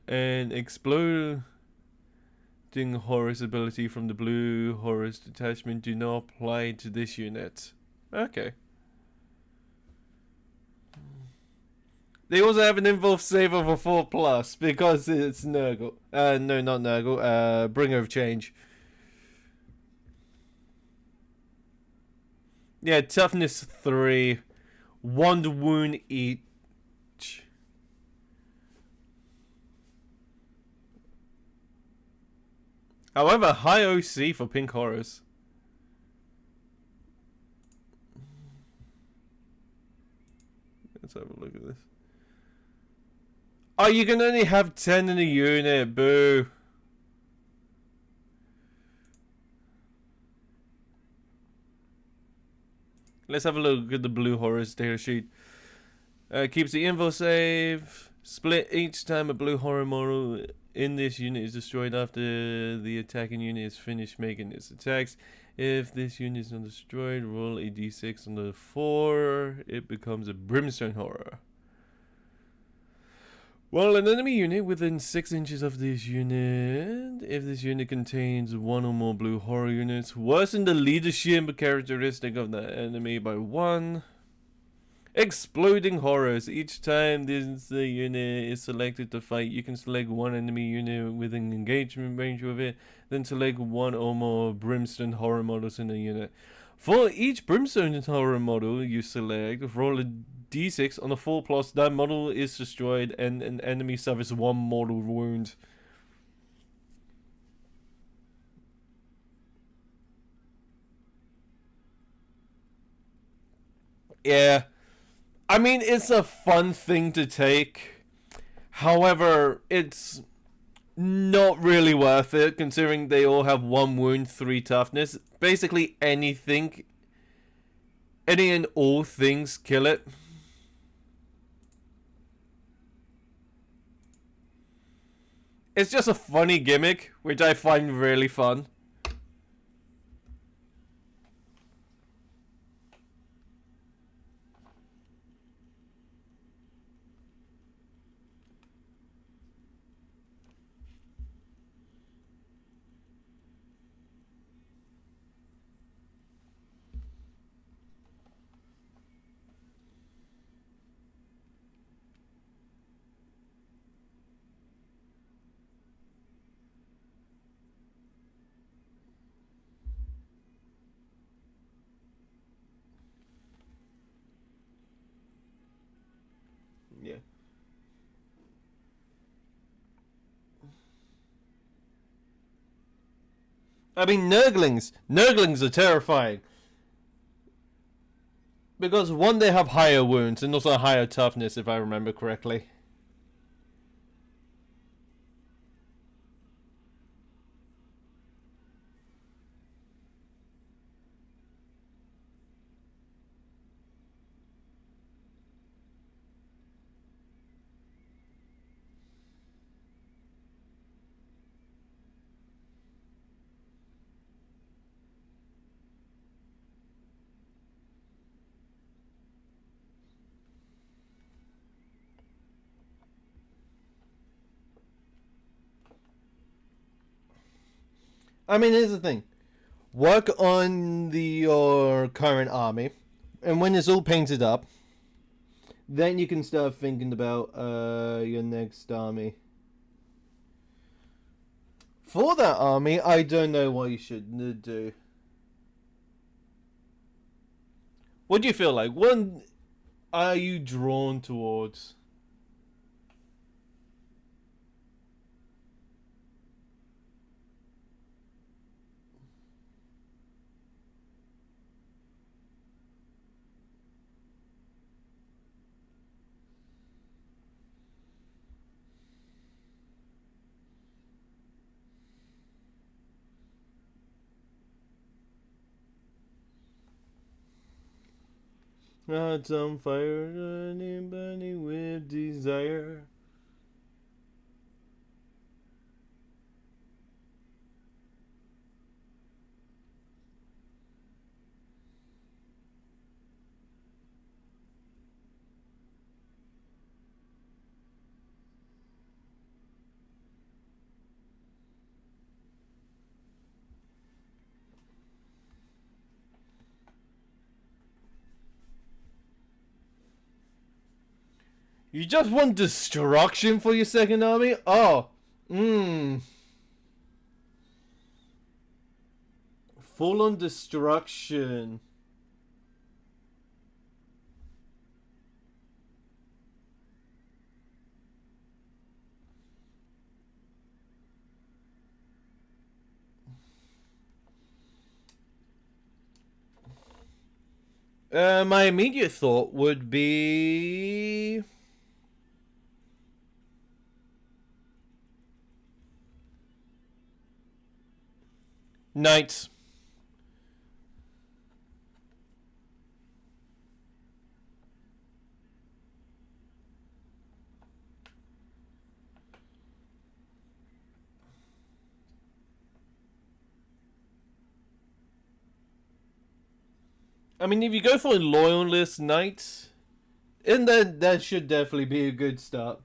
and exploding horrors ability from the blue horrors detachment do not apply to this unit. Okay. They also have an involved save of a 4+ because it's Nurgle. No, not Nurgle. Bringer of Change. Yeah, toughness 3. 1 wound each. However, high OC for pink horrors. Let's have a look at this. Oh, you can only have 10 in a unit. Boo. Let's have a look at the blue horrors data sheet. Keeps the info save. Split each time a blue horror model in this unit is destroyed after the attacking unit is finished making its attacks. If this unit is not destroyed, roll a d6 on the 4. It becomes a brimstone horror. Well, an enemy unit within 6 inches of this unit, if this unit contains 1 or more blue horror units, worsen the leadership characteristic of the enemy by 1. Exploding horrors. Each time this unit is selected to fight, you can select 1 enemy unit within engagement range with it, then select 1 or more brimstone horror models in the unit. For each brimstone horror model you select, roll a d6 on a 4+. That model is destroyed and an enemy suffers 1 mortal wound. Yeah. I mean, it's a fun thing to take. However, it's not really worth it, considering they all have 1 wound, 3 toughness. Basically any and all things kill it. It's just a funny gimmick, which I find really fun. I mean, Nurglings. Nurglings are terrifying. Because one, they have higher wounds and also higher toughness, if I remember correctly. I mean, here's the thing. Work on your current army, and when it's all painted up, then you can start thinking about your next army. For that army, I don't know what you should do. What do you feel like? What are you drawn towards? Hearts on fire, burning with desire. You just want destruction for your second army? Oh, full on destruction. My immediate thought would be knights. I mean, if you go for a loyalist knight, and that should definitely be a good start.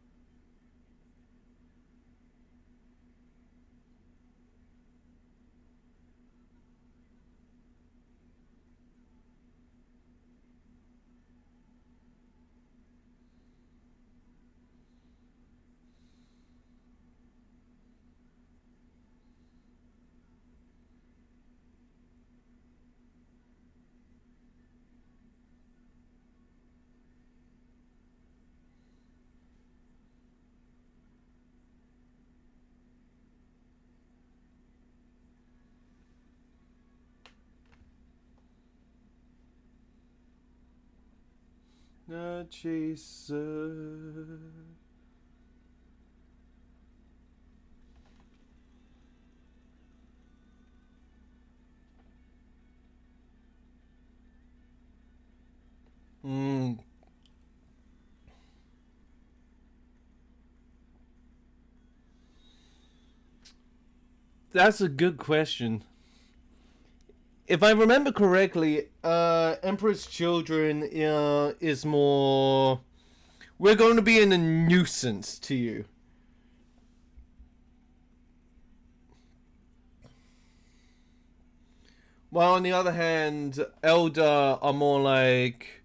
The chaser. That's a good question. If I remember correctly, Emperor's Children is more. We're going to be in a nuisance to you. While on the other hand, Elder are more like.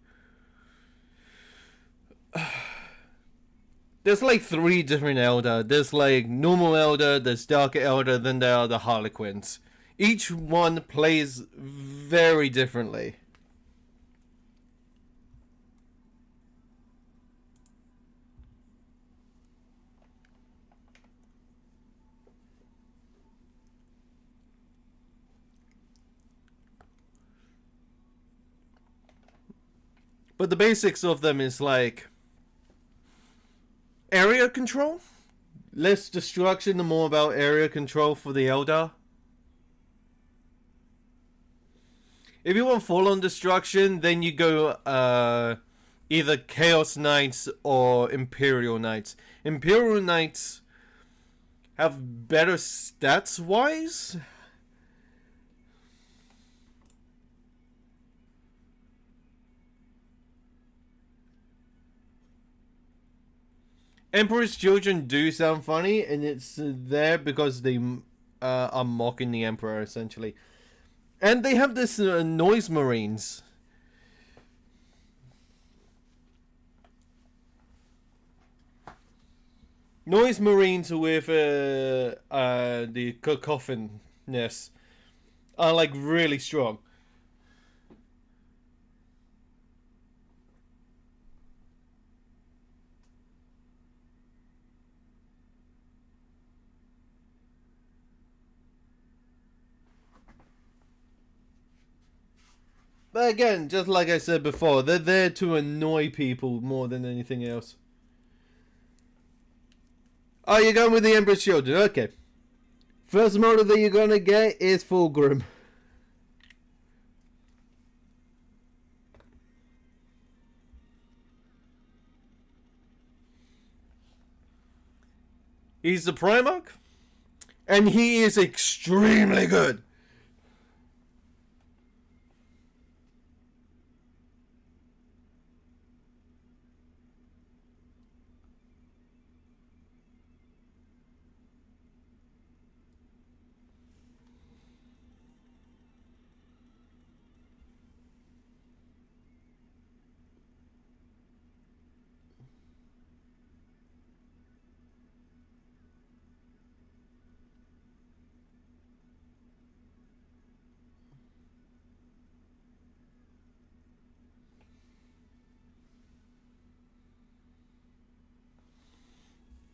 There's like 3 different Elder. There's like normal Elder, there's Dark Elder, then there are the Harlequins. Each one plays very differently. But the basics of them is like area control. Less destruction and more about area control for the Eldar. If you want full on destruction, then you go either Chaos Knights or Imperial Knights. Imperial Knights have better stats wise. Emperor's Children do sound funny, and it's there because they are mocking the Emperor, essentially. And they have this Noise Marines. Noise Marines with the cacophonous are like really strong. But again, just like I said before, they're there to annoy people more than anything else. Oh, you're going with the Emperor's Children. Okay. First model that you're going to get is Fulgrim. He's the Primarch. And he is extremely good.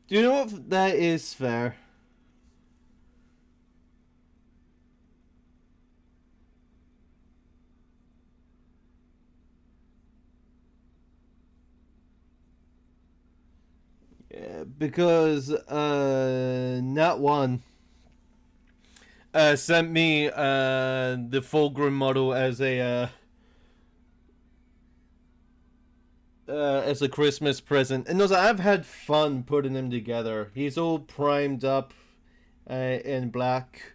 Do you know what? That is fair. Yeah, because Nat One sent me the Fulgrim model as a Christmas present, and also I've had fun putting them together. He's all primed up in black.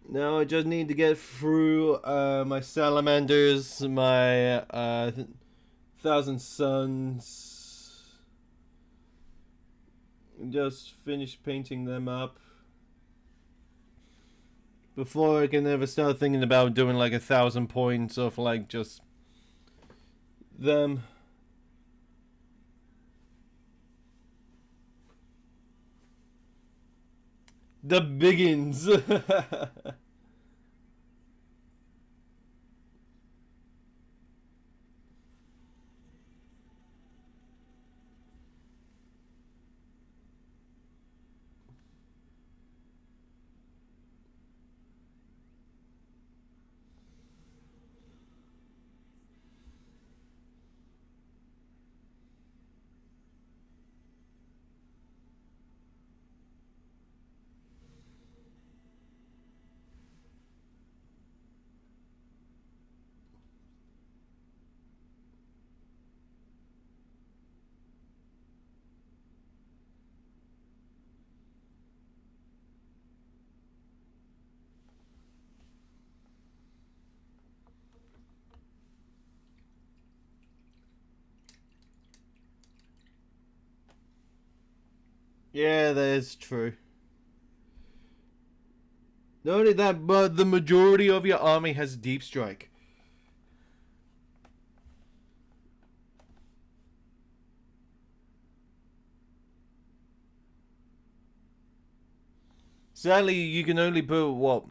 Now I just need to get through my salamanders, my Thousand Suns. Just finish painting them up before I can ever start thinking about doing like 1,000 points of like just them. The biggins. Yeah, that is true. Not only that, but the majority of your army has deep strike. Sadly, you can only put, what,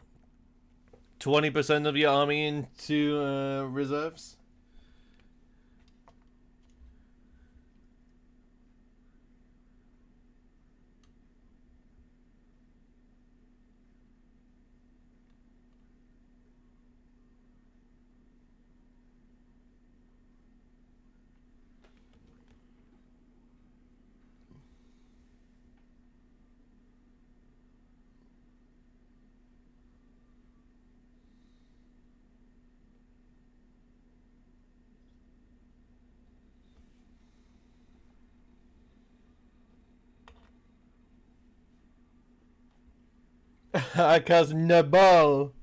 20% of your army into reserves? I cast Nabal.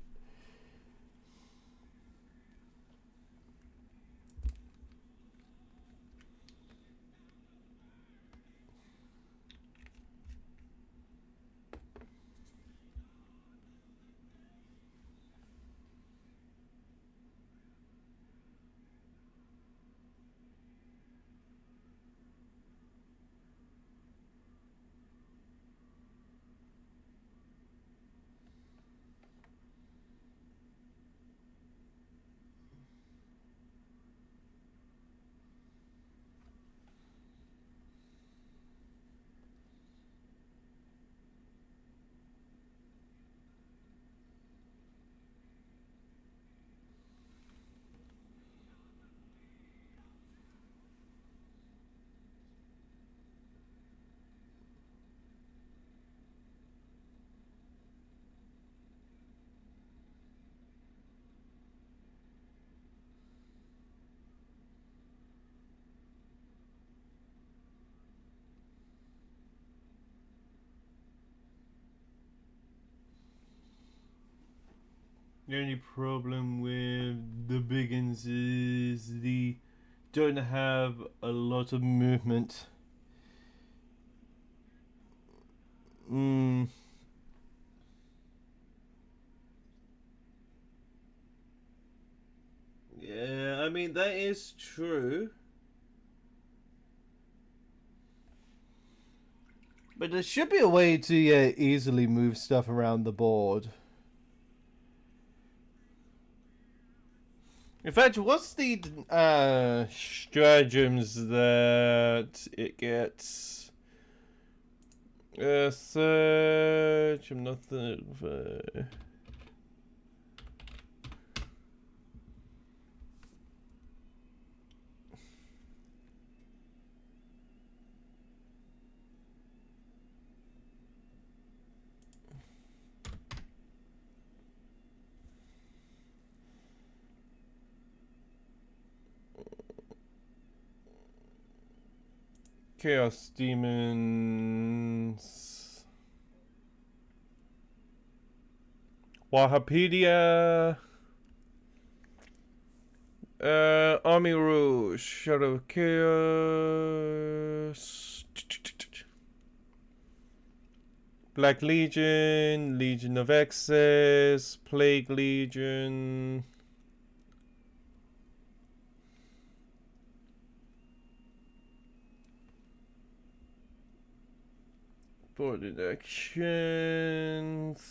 The only problem with the Biggins is they don't have a lot of movement. Yeah, I mean, that is true. But there should be a way to easily move stuff around the board. In fact, what's the stratagems that it gets? Search. I'm not the. Chaos Demons. Wahapedia. Army Rouge. Shadow of Chaos. Black Legion. Legion of Excess. Plague Legion. Boarded actions.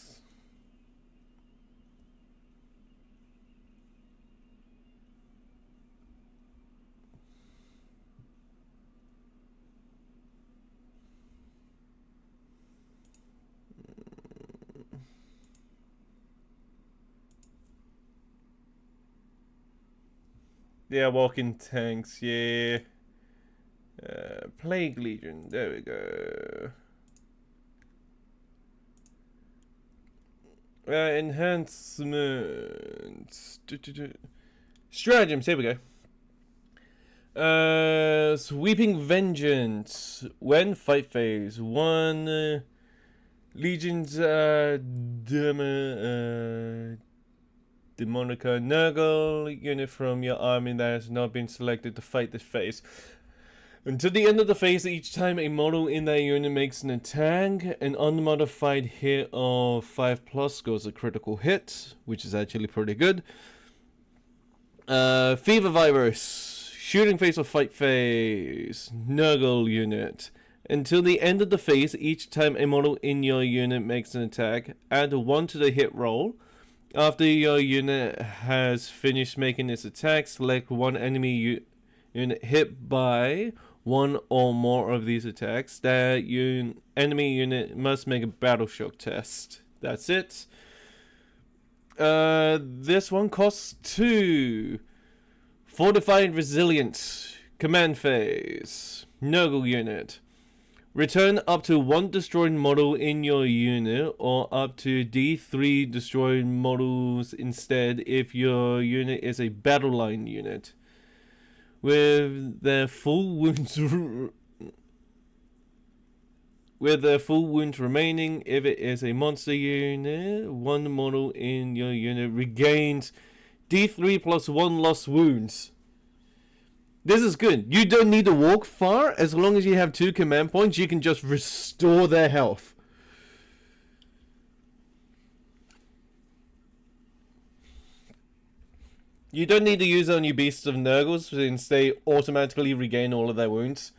Yeah, walking tanks, yeah. Plague Legion, there we go. Enhancements. Stratagems, here we go. Sweeping Vengeance. When fight phase. One Legion's Demonica Nurgle unit from your army that has not been selected to fight this phase. Until the end of the phase, each time a model in that unit makes an attack, an unmodified hit of 5+ goes a critical hit, which is actually pretty good. Fever Virus, shooting phase or fight phase, Nurgle unit. Until the end of the phase, each time a model in your unit makes an attack, add 1 to the hit roll. After your unit has finished making its attack, select one enemy unit hit by one or more of these attacks. That enemy unit must make a battle shock test. That's it. This one costs 2. Fortified Resilience. Command phase. Nurgle unit. Return up to 1 destroyed model in your unit, or up to D3 destroyed models instead if your unit is a battle line unit. With their full wounds with a full wound remaining. If it is a monster unit, one model in your unit regains D3 plus 1 lost wounds. This is good. You don't need to walk far. As long as you have 2 command points, you can just restore their health. You don't need to use it on your beasts of Nurgles since they automatically regain all of their wounds.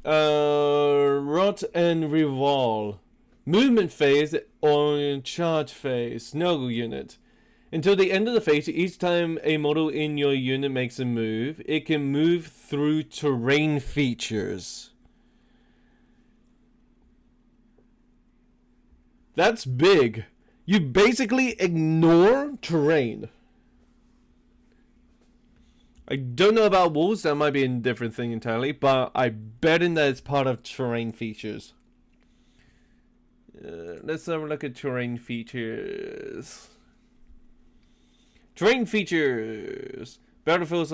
Rot and Revolve. Movement phase or charge phase. Nurgle unit. Until the end of the phase, each time a model in your unit makes a move, it can move through terrain features. That's big. You basically ignore terrain. I don't know about wolves, that might be a different thing entirely, but I bet in that it's part of terrain features. Let's have a look at terrain features. Terrain features. Battlefields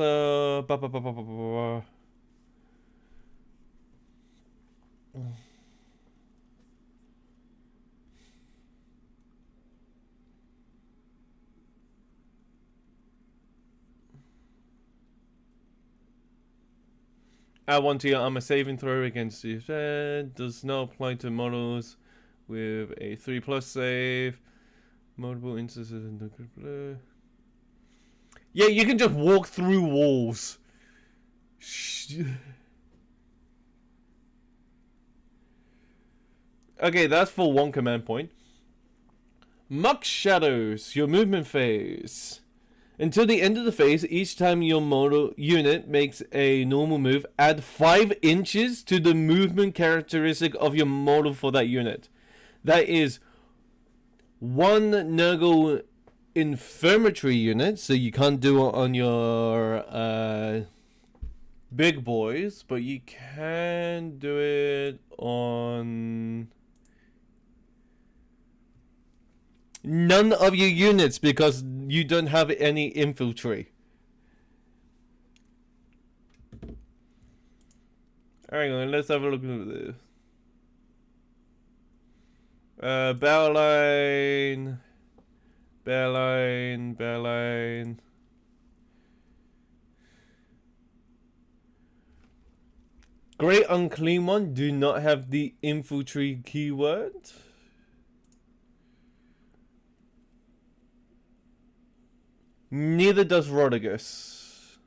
add 1 to your armor saving throw against the event. Does not apply to models with a 3+ save. Multiple instances in the... Yeah, you can just walk through walls. Okay, that's for 1 command point. Muck Shadows, your movement phase. Until the end of the phase, each time your model unit makes a normal move, add 5 inches to the movement characteristic of your model for that unit. That is 1 Nurgle infirmary unit, so you can't do it on your big boys, but you can do it on none of your units because you don't have any infantry. Hang on, let's have a look at this. Battle line. Great Unclean One do not have the infantry keyword. Neither does Rodigus.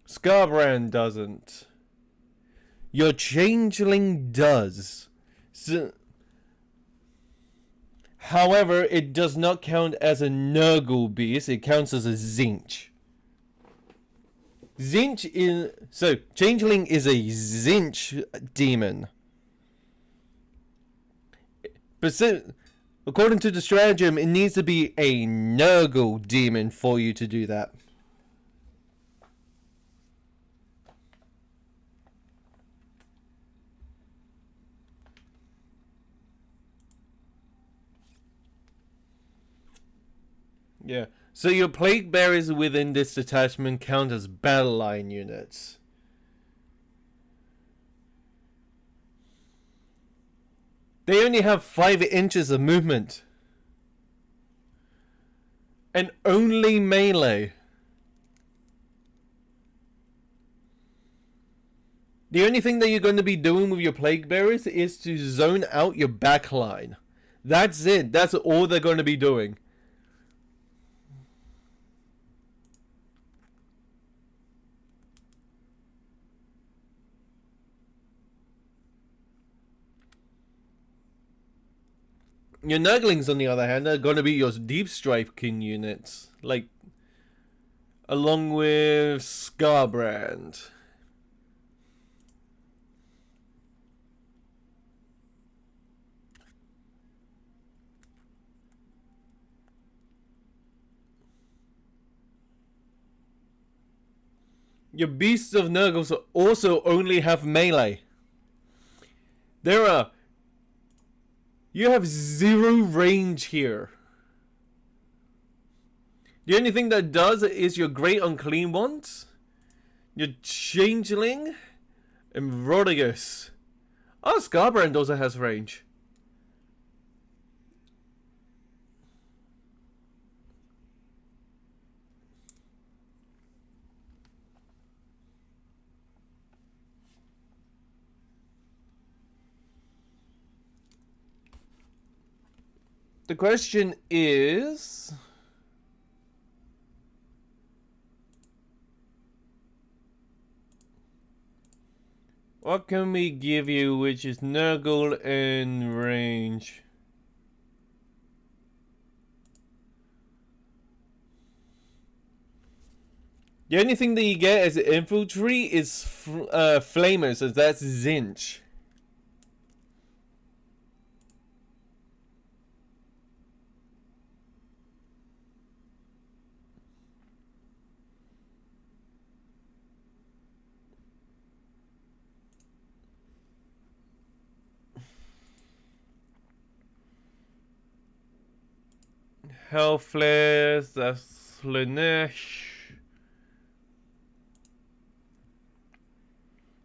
Scarbrand doesn't. Your Changeling does. So, however, it does not count as a Nurgle beast. It counts as a Zinch. Zinch is... So, Changeling is a Zinch demon. But according to the stratagem, it needs to be a Nurgle demon for you to do that. Yeah. So your plague bearers within this detachment count as battle line units. They only have 5 inches of movement. And only melee. The only thing that you're going to be doing with your plague bearers is to zone out your backline. That's it. That's all they're going to be doing. Your Nurglings, on the other hand, are going to be your deep striking units, like along with Scarbrand. Your Beasts of Nurgles also only have melee. You have 0 range here. The only thing that does is your Great Unclean Ones, your Changeling, and Rodigus. Oh, Scarbrand also has range. The question is... what can we give you which is Nurgle and range? The only thing that you get as infantry is flamers, so that's Zinch. Hell flares, that's Lanesh.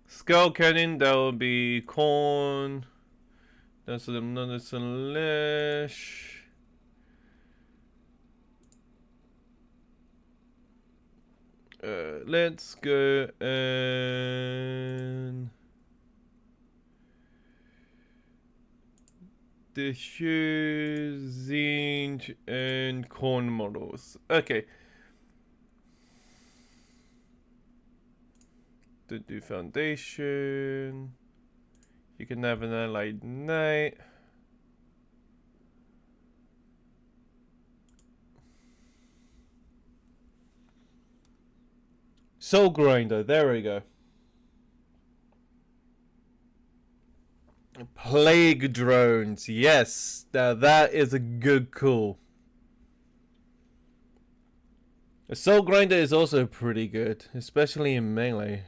Skull cannon, that will be Corn. That's another Slash. Let's go and the shoes, Zinch, and Corn models. Okay. To do foundation. You can have an allied knight. Soul Grinder, there we go. Plague drones, yes. Now that is a good call. A Soul Grinder is also pretty good, especially in melee.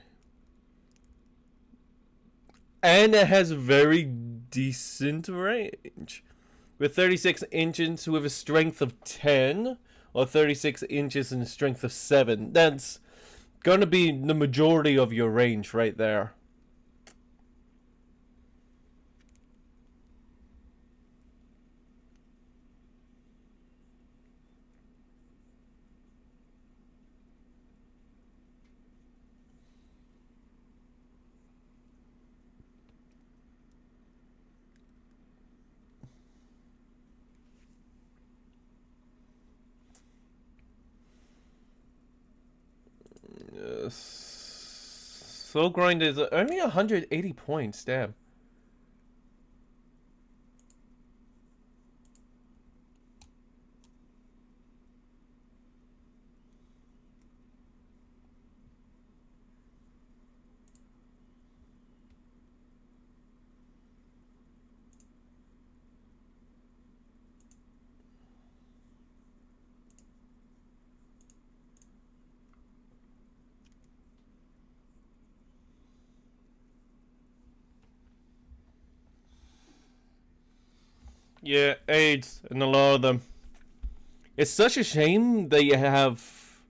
And it has very decent range. With 36 inches with a strength of 10, or 36 inches and a strength of 7. That's gonna be the majority of your range right there. Soul Grind is only 180 points, damn. Yeah, AIDS and a lot of them. It's such a shame that you have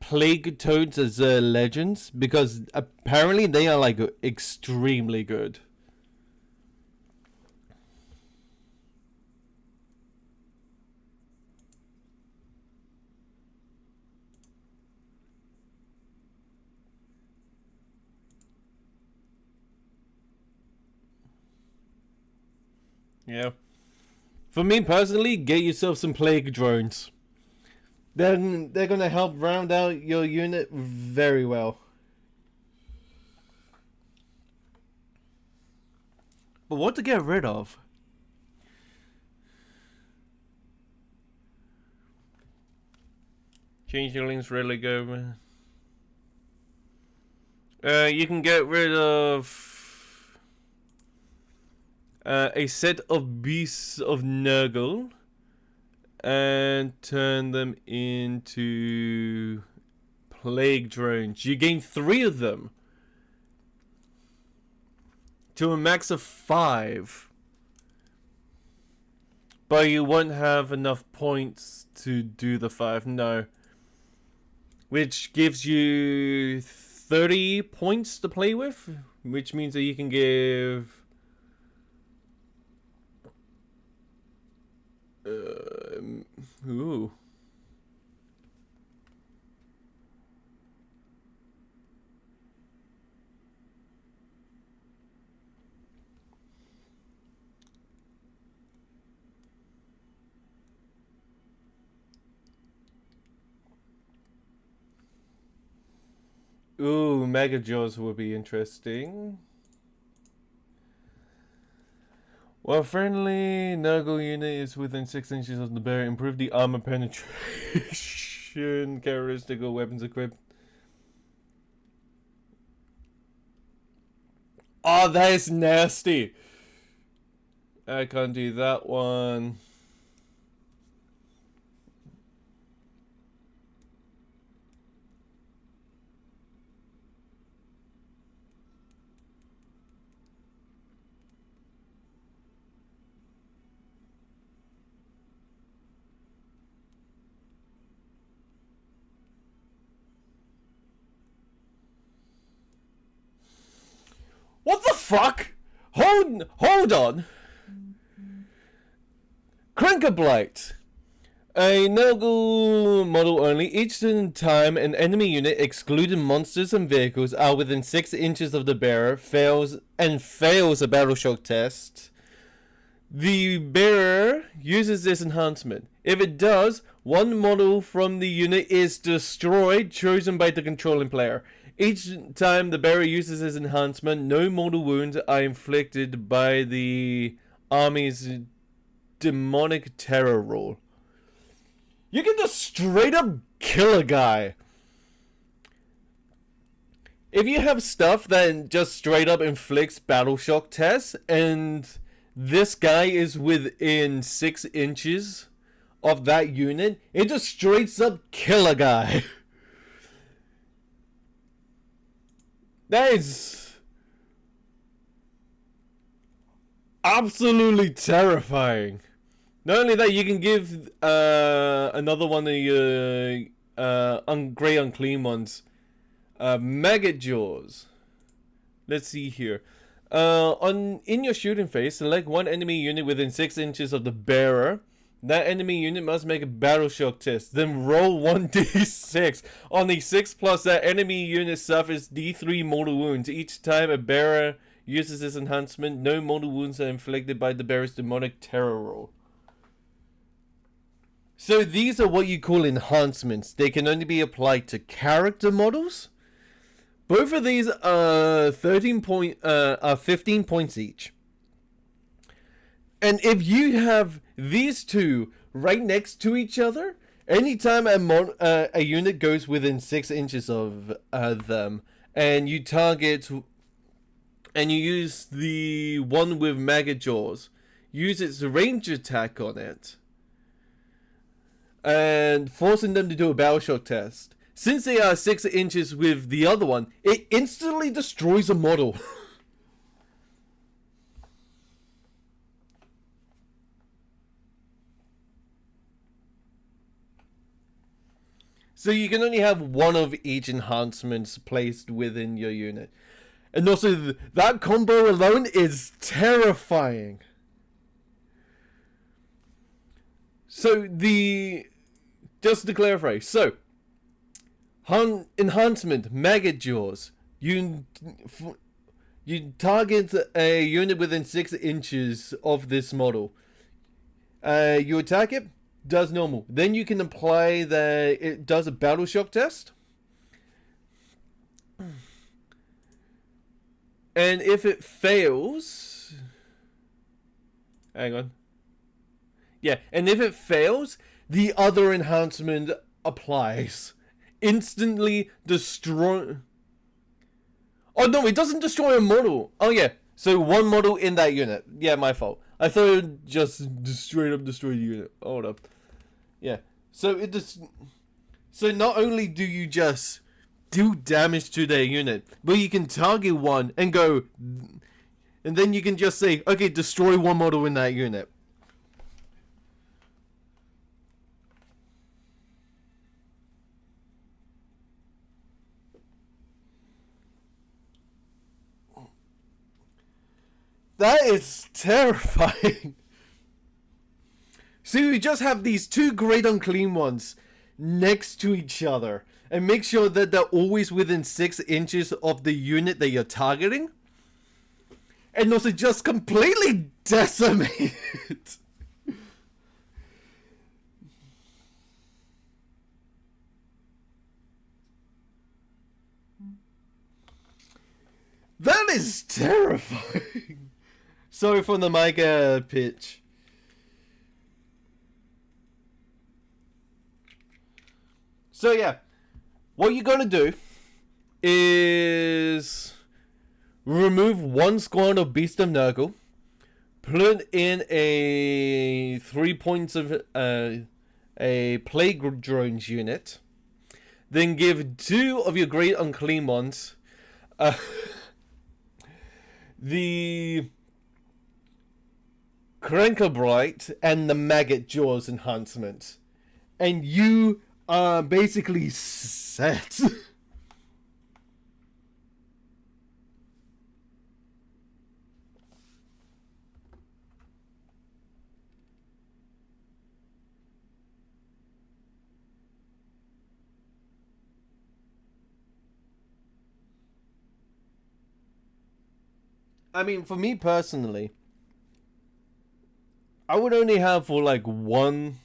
Plague Toads as legends, because apparently they are like extremely good. Yeah. For me personally, get yourself some Plague Drones. Then they're gonna help round out your unit very well. But what to get rid of? Changelings really go. You can get rid of a set of beasts of Nurgle and turn them into plague drones. You gain 3 of them to a max of 5, but you won't have enough points to do the 5. No, which gives you 30 points to play with, which means that you can give Ooh. Ooh, Mega Jaws will be interesting. While friendly Nurgle unit is within 6 inches of the bear, improve the armor penetration characteristic of weapons equipped. Oh, that is nasty. I can't do that one. What the fuck? Hold on. Crankerblight. A Nurgle model only. Each time an enemy unit, excluding monsters and vehicles, are within 6 inches of the bearer, fails a battleshock test, the bearer uses this enhancement. If it does, one model from the unit is destroyed, chosen by the controlling player. Each time the bearer uses this enhancement, no mortal wounds are inflicted by the army's demonic terror rule. You can just straight up kill a guy. If you have stuff that just straight up inflicts battle shock tests, and this guy is within 6 inches of that unit, it just straight up kill a guy. That is absolutely terrifying. Not only that, you can give another one of your Grey Unclean ones, Maggot Jaws. Let's see here. In your shooting phase, select one enemy unit within 6 inches of the bearer. That enemy unit must make a battle shock test. Then roll 1d6. On the 6+, that enemy unit suffers d3 mortal wounds. Each time a bearer uses this enhancement, no mortal wounds are inflicted by the bearer's demonic terror roll. So these are what you call enhancements. They can only be applied to character models. Both of these are 15 points each. And if you have these two right next to each other, anytime a unit goes within 6 inches of them, and you target, and you use the one with Maggot Jaws, use its range attack on it, and forcing them to do a battle shock test. Since they are 6 inches with the other one, it instantly destroys a model. So you can only have one of each enhancements placed within your unit. And also, that combo alone is terrifying. So just to clarify, so enhancement, Maggot Jaws. You target a unit within 6 inches of this model. You attack it, does normal. Then you can apply it does a battle shock test. And if it fails, hang on. Yeah, and if it fails, the other enhancement applies. Instantly destroy. Oh no, it doesn't destroy a model. Oh yeah, so one model in that unit. Yeah, my fault. I thought it would just straight up destroy the unit. Hold up. Yeah. So so not only do you just do damage to their unit, but you can target one and go, and then you can just say, okay, destroy one model in that unit. That is terrifying. So you just have these two great unclean ones next to each other. And make sure that they're always within 6 inches of the unit that you're targeting. And also just completely decimate it. That is terrifying. Sorry for the mic pitch. So yeah, what you're gonna do is remove one squad of Beast of Nurgle, put in a 3 points of a Plague Drones unit, then give 2 of your Great Unclean Ones the Crankerbright and the Maggot Jaws enhancement, and you are basically set. I mean, for me personally, I would only have for like one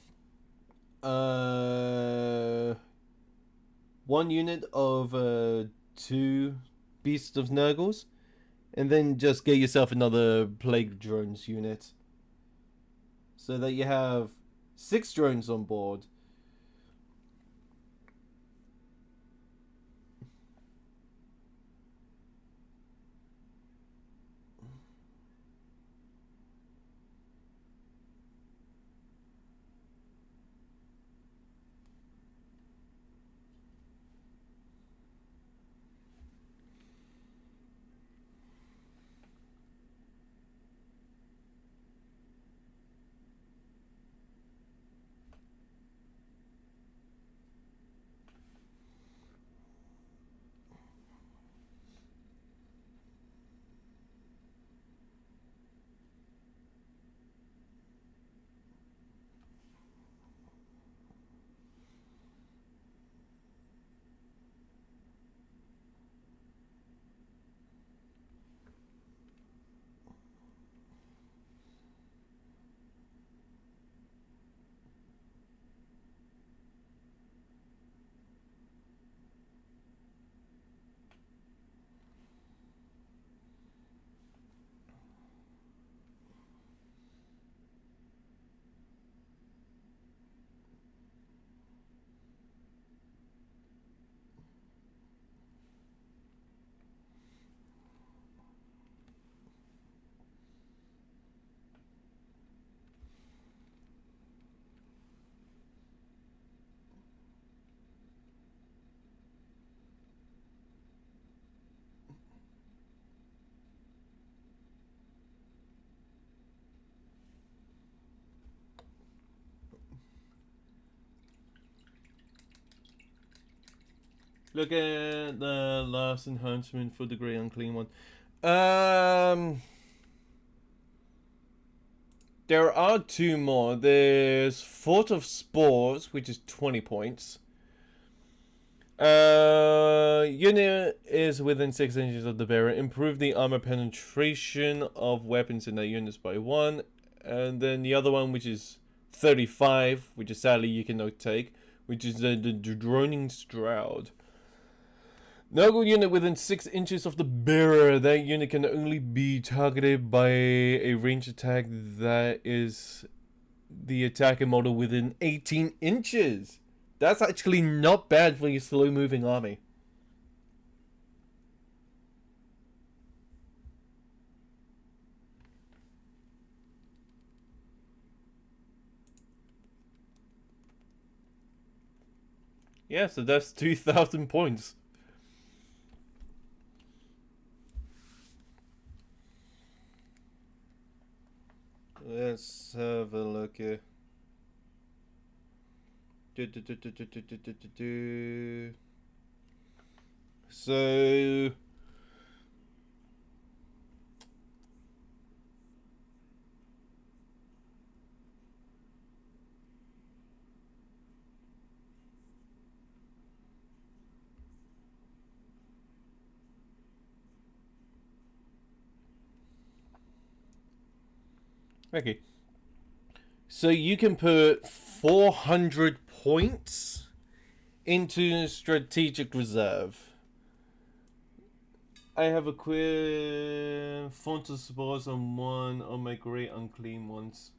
unit of 2 Beasts of Nurgles, and then just get yourself another Plague Drones unit, so that you have 6 drones on board. Look at the last enhancement for the Grey Unclean one. There are 2 more. There's Fort of Spores, which is 20 points. Unit is within 6 inches of the bearer. Improve the armor penetration of weapons in that units by 1. And then the other one, which is 35, which is sadly you cannot take, which is the Droning Stroud. Nurgle unit within 6 inches of the bearer. That unit can only be targeted by a range attack that is the attacker model within 18 inches. That's actually not bad for your slow moving army. Yeah, so that's 2,000 points. Let's have a look here. So Okay. So you can put 400 points into strategic reserve. I have a queer font of spores on one of my great unclean ones.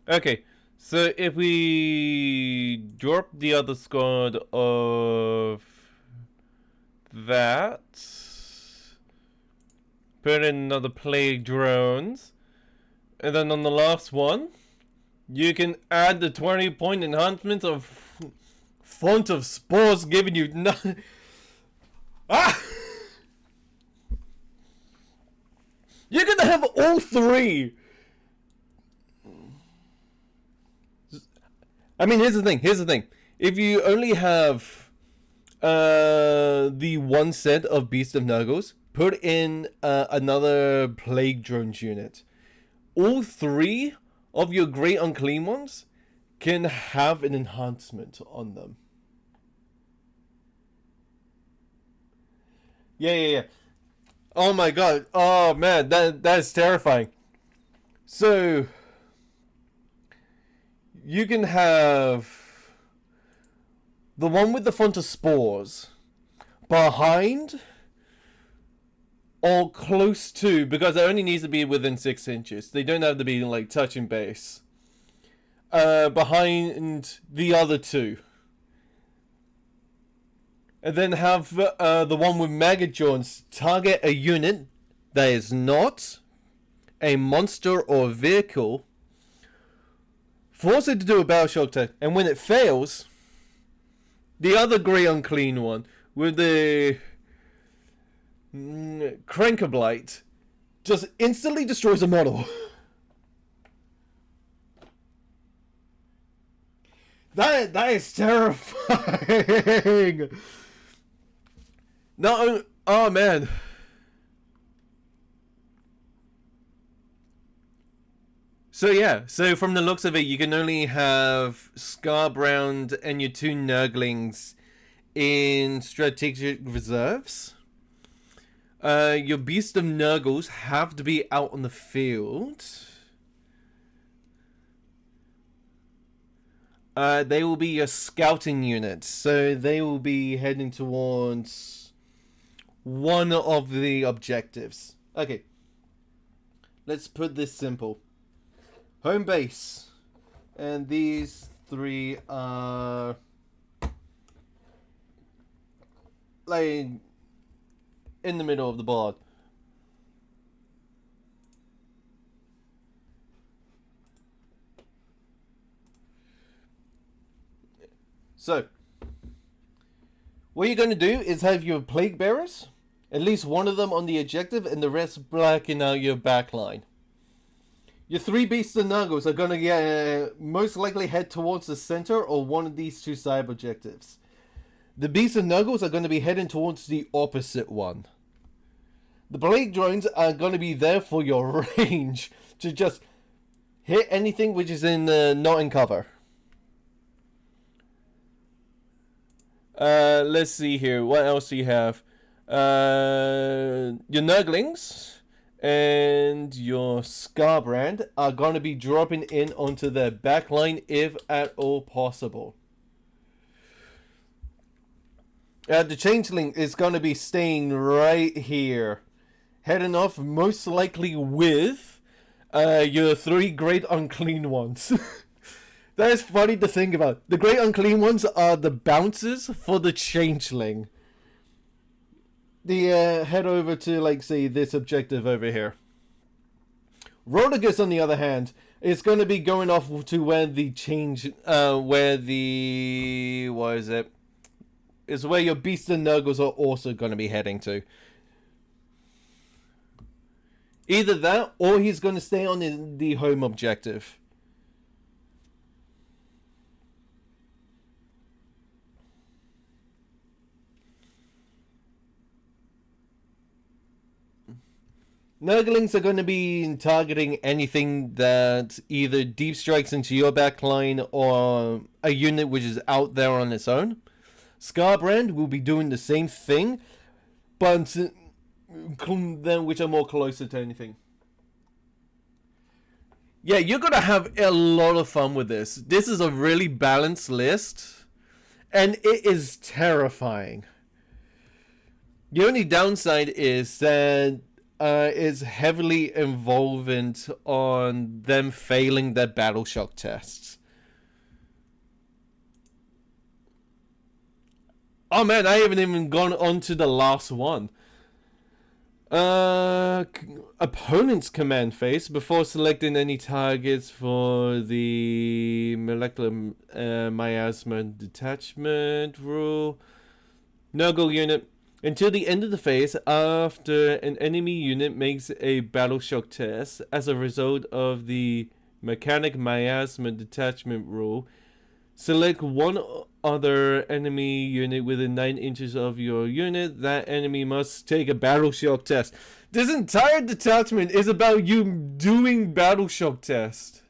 Okay, so if we drop the other squad of that, put in another plague drones, and then on the last one, you can add the 20-point enhancement of font of spores, giving you nothing. Ah! You're gonna have all three. I mean, here's the thing. If you only have the one set of Beast of Nurgles, put in another Plague Drones unit. All three of your Great Unclean ones can have an enhancement on them. Yeah. Oh my god. Oh man, that's terrifying. So you can have the one with the font of spores behind or close to, because it only needs to be within 6 inches. They don't have to be like touching base. Behind the other two. And then have the one with Maggot Jaws target a unit that is not a monster or vehicle. Force it to do a battle shock test, and when it fails, the other grey unclean one with the Crankerblight just instantly destroys a model. That is terrifying. No, oh man. So yeah, so from the looks of it, you can only have Scarbrand and your 2 Nurglings in strategic reserves. Your Beast of Nurgles have to be out on the field. They will be your scouting units, so they will be heading towards one of the objectives. Okay, let's put this simple. Home base, and these 3 are like in the middle of the board. So, what you're going to do is have your plague bearers, at least one of them on the objective, and the rest blacken out your backline. Your 3 Beasts of Nurgles are going to get most likely head towards the center or one of these 2 side objectives. The Beasts of Nurgles are going to be heading towards the opposite one. The Plague Drones are going to be there for your range to just hit anything which is in not in cover. Let's see here. What else do you have? Your Nurglings and your Scarbrand are going to be dropping in onto their backline if at all possible. The Changeling is going to be staying right here. Heading off most likely with your 3 Great Unclean ones. That is funny to think about. The Great Unclean ones are the bouncers for the Changeling. Head over to, like, say, this objective over here. Rodagus, on the other hand, is going to be going off to where the is where your Beasts and Nurgles are also going to be heading to. Either that, or he's going to stay on the home objective. Nurglings are going to be targeting anything that either deep strikes into your backline or a unit which is out there on its own. Scarbrand will be doing the same thing, but then which are more closer to anything. Yeah, you're gonna have a lot of fun with this. This is a really balanced list, and it is terrifying. The only downside is that it's heavily involvent on them failing their battle shock tests. Oh man, I haven't even gone on to the last one. Opponent's command phase. Before selecting any targets for the molecular miasma detachment rule. No-go unit. Until the end of the phase, after an enemy unit makes a battle shock test as a result of the mechanic miasma detachment rule, select one other enemy unit within 9 inches of your unit. That enemy must take a battle shock test. This entire detachment is about you doing battle shock test.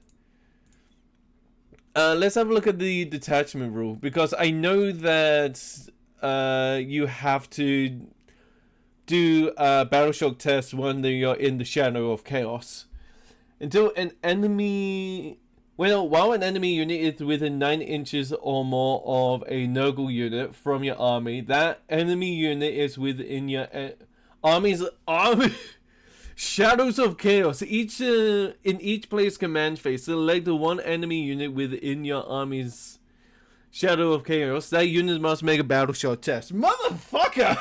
Let's have a look at the detachment rule, because I know that you have to do a battle shock test when you're in the shadow of chaos. Until an enemy... while an enemy unit is within 9 inches or more of a Nurgle unit from your army, that enemy unit is within your army's army... Shadows of Chaos. In each player's command phase, select the one enemy unit within your army's Shadow of Chaos. That unit must make a battle shock test. Motherfucker!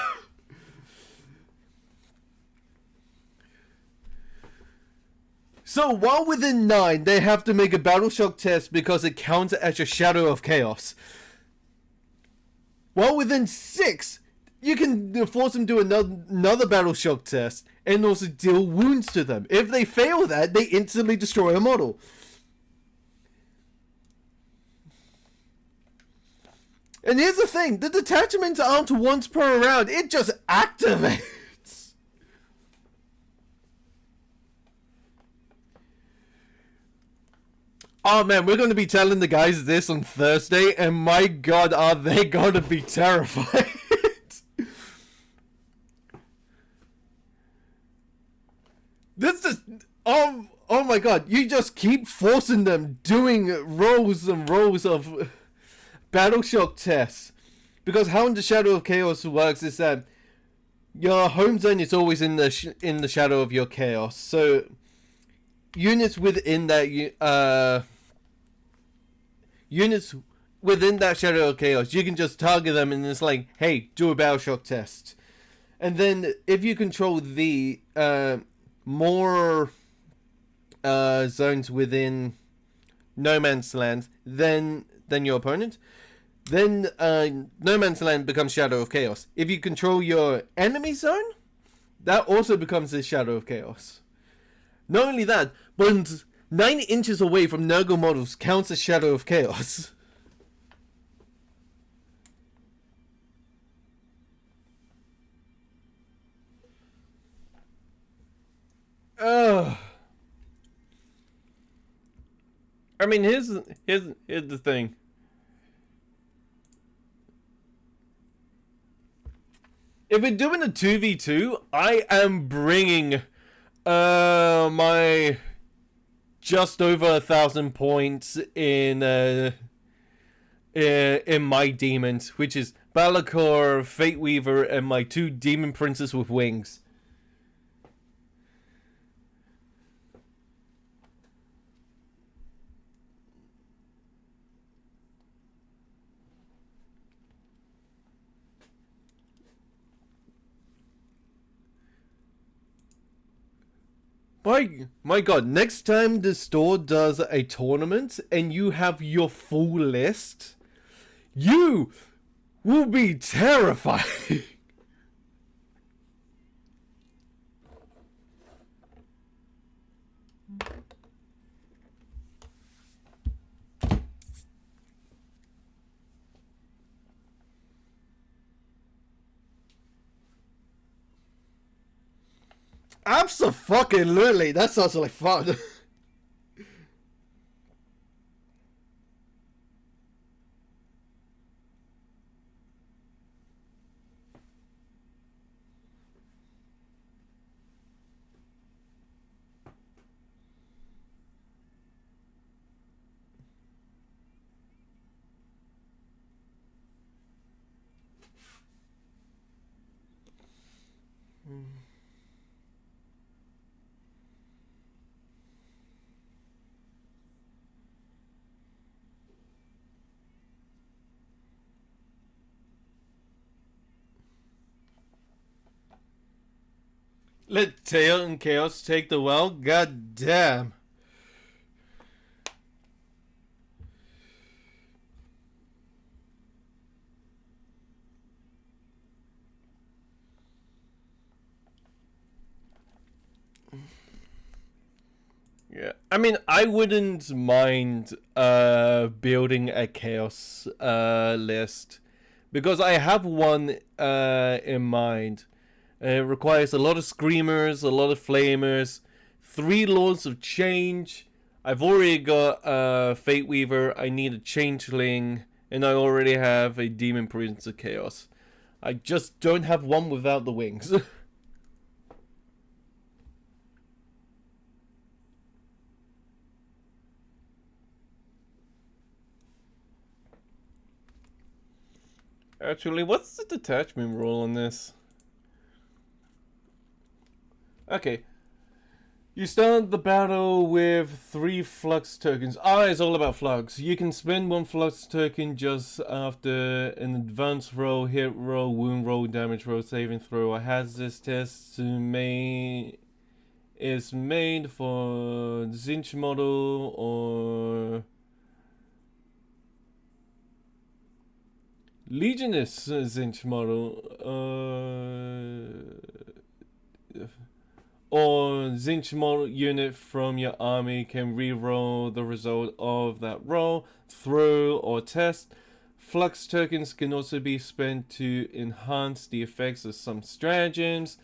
So while within 9, they have to make a battle shock test because it counts as your Shadow of Chaos. While within 6, you can force them to do another battle shock test and also deal wounds to them. If they fail that, they instantly destroy a model. And here's the thing, the detachments aren't once per round, it just activates. Oh man, we're going to be telling the guys this on Thursday, and my god, are they going to be terrified. This is... Oh my god, you just keep forcing them doing rows and rows of battle shock tests. Because how in the Shadow of Chaos works is that your home zone is always in the shadow of your chaos. So units within that Shadow of Chaos, you can just target them and it's like, hey, do a battle shock test. And then if you control the more zones within No Man's Land than your opponent, then No Man's Land becomes Shadow of Chaos. If you control your enemy zone, that also becomes the Shadow of Chaos. Not only that, but 9 inches away from Nurgle models counts as Shadow of Chaos. I mean, here's the thing. If we're doing a 2v2, I am bringing my just over 1,000 points in my demons, which is Balakor, Fate Weaver, and my 2 demon princes with wings. My god, next time the store does a tournament and you have your full list, you will be terrified. Abso-fucking-lutely, that sounds like fun. Let Tail and Chaos take the well? God damn. Yeah, I mean, I wouldn't mind building a chaos list because I have one in mind. It requires a lot of screamers, a lot of flamers, 3 lords of change. I've already got Fate Weaver. I need a changeling, and I already have a demon prince of chaos. I just don't have one without the wings. Actually, what's the detachment rule on this? Okay. You start the battle with 3 flux tokens. It's all about flux. You can spend 1 flux token just after an advance roll, hit roll, wound roll, damage roll, saving throw. A hazardous test is made for Zinch model or Legionist Zinch model, or Zinch model unit from your army can re-roll the result of that roll, throw, or test. Flux tokens can also be spent to enhance the effects of some stratagems.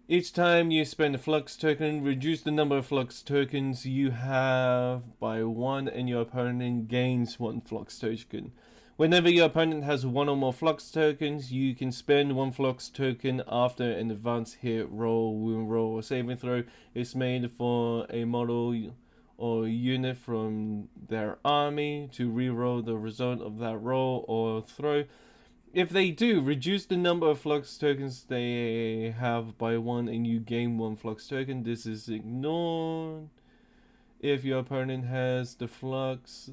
Each time you spend a flux token, reduce the number of flux tokens you have by 1 and your opponent gains 1 flux token. Whenever your opponent has 1 or more flux tokens, you can spend 1 flux token after an advanced hit, roll, wound roll, or saving throw is made for a model or unit from their army to re-roll the result of that roll or throw. If they do, reduce the number of flux tokens they have by 1 and you gain 1 flux token. This is ignored if your opponent has the fates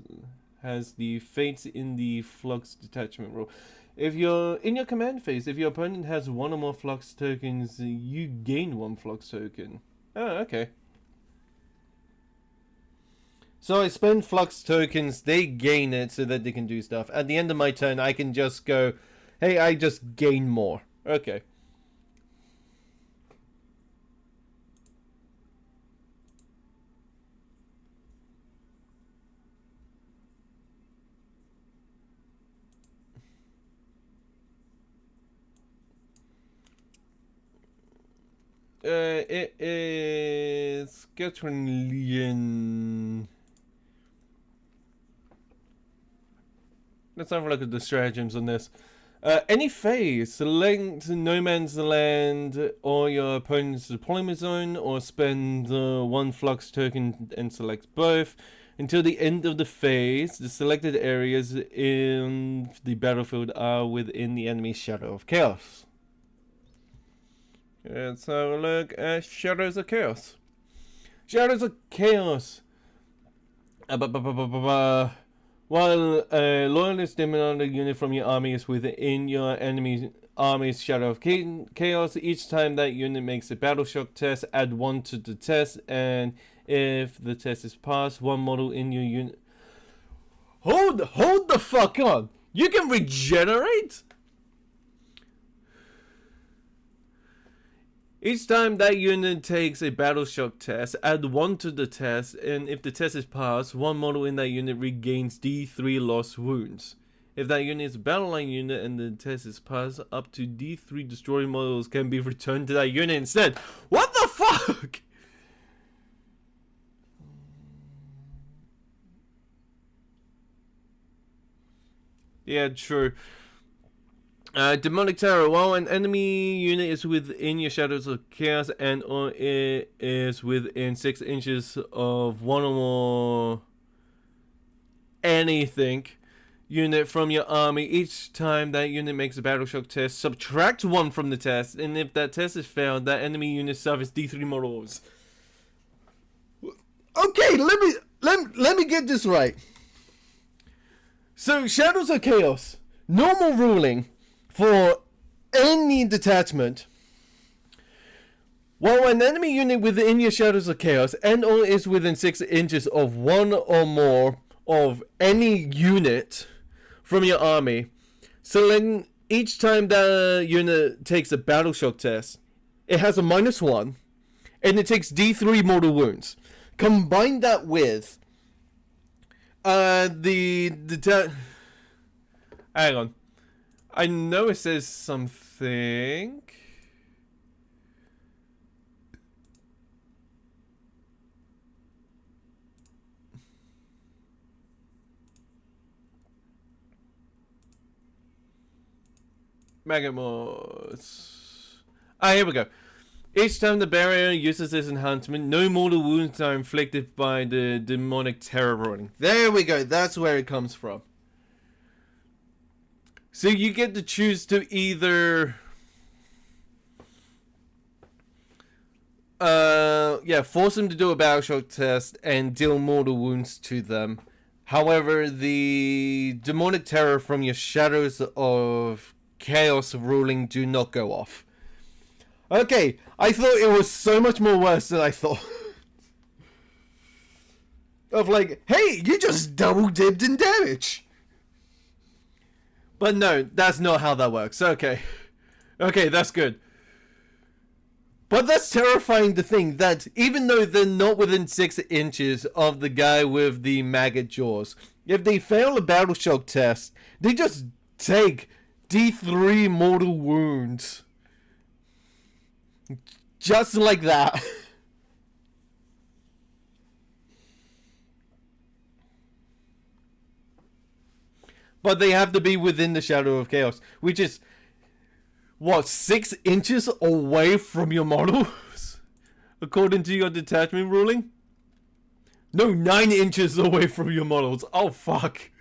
in the flux detachment rule. If you're in your command phase, if your opponent has 1 or more flux tokens, you gain 1 flux token. Oh, okay. So I spend flux tokens, they gain it so that they can do stuff. At the end of my turn, I can just go, hey, I just gain more. Okay. It is Gatrinlian. Let's have a look at the stratagems on this. Any phase, select No Man's Land or your opponent's deployment zone, or spend 1 flux token and select both. Until the end of the phase, the selected areas in the battlefield are within the enemy's Shadow of Chaos. Let's have a look at Shadows of Chaos. Shadows of Chaos. While a loyalist demon unit from your army is within your enemy's army's Shadow of Chaos, each time that unit makes a battle shock test, add 1 to the test, and if the test is passed, 1 model in your unit. Hold the fuck on! You can regenerate? Each time that unit takes a battle shock test, add 1 to the test, and if the test is passed, 1 model in that unit regains D3 lost wounds. If that unit is a battle line unit and the test is passed, up to D3 destroyed models can be returned to that unit instead. What the fuck? Yeah, true. Demonic Terror. While an enemy unit is within your Shadows of Chaos and or it is within 6 inches of 1 or more anything, unit from your army. Each time that unit makes a battle shock test, subtract 1 from the test, and if that test is failed, that enemy unit suffers D3 models. Okay, let me get this right. So Shadows of Chaos, normal ruling for any detachment. While an enemy unit within your Shadows of Chaos and/or is within 6 inches of one or more of any unit from your army, so each time that unit takes a battle shock test, it has a -1, and it takes D3 mortal wounds. Combine that with hang on. I know it says something. Maggot mods. Here we go. Each time the barrier uses this enhancement, no mortal wounds are inflicted by the demonic terror ruling. There we go. That's where it comes from. So you get to choose to either force them to do a battle shock test and deal mortal wounds to them. However, the demonic terror from your Shadows of Chaos ruling do not go off. Okay, I thought it was so much more worse than I thought. Of like, hey, you just double dipped in damage. But no, that's not how that works. Okay, that's good. But that's terrifying to think that even though they're not within 6 inches of the guy with the maggot jaws, if they fail a battle shock test, they just take D3 mortal wounds. Just like that. But they have to be within the Shadow of Chaos, which is, what, 6 inches away from your models? According to your detachment ruling? No, 9 inches away from your models. Oh, fuck.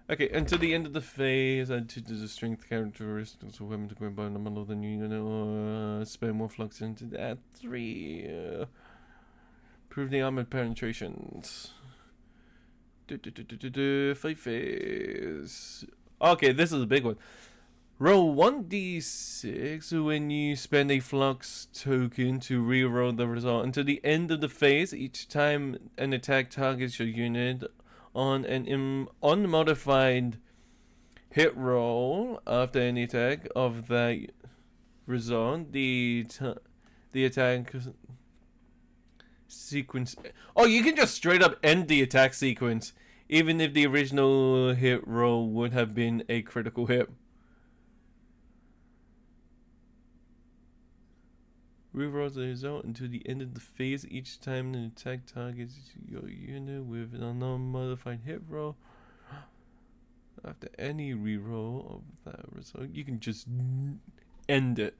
Okay, until the end of the phase, add 2 to the strength characteristics of weapon to go by the model, then you're gonna spend more flux into that 3. Prove the armored penetrations. Fight phase. Okay, this is a big one. Roll 1d6 when you spend a flux token to reroll the result. Until the end of the phase, each time an attack targets your unit on an unmodified hit roll after any attack of that result, the attack sequence. Oh, you can just straight up end the attack sequence, even if the original hit roll would have been a critical hit. Reroll the result until the end of the phase. Each time an attack targets your unit with an unmodified hit roll, after any reroll of that result, you can just end it.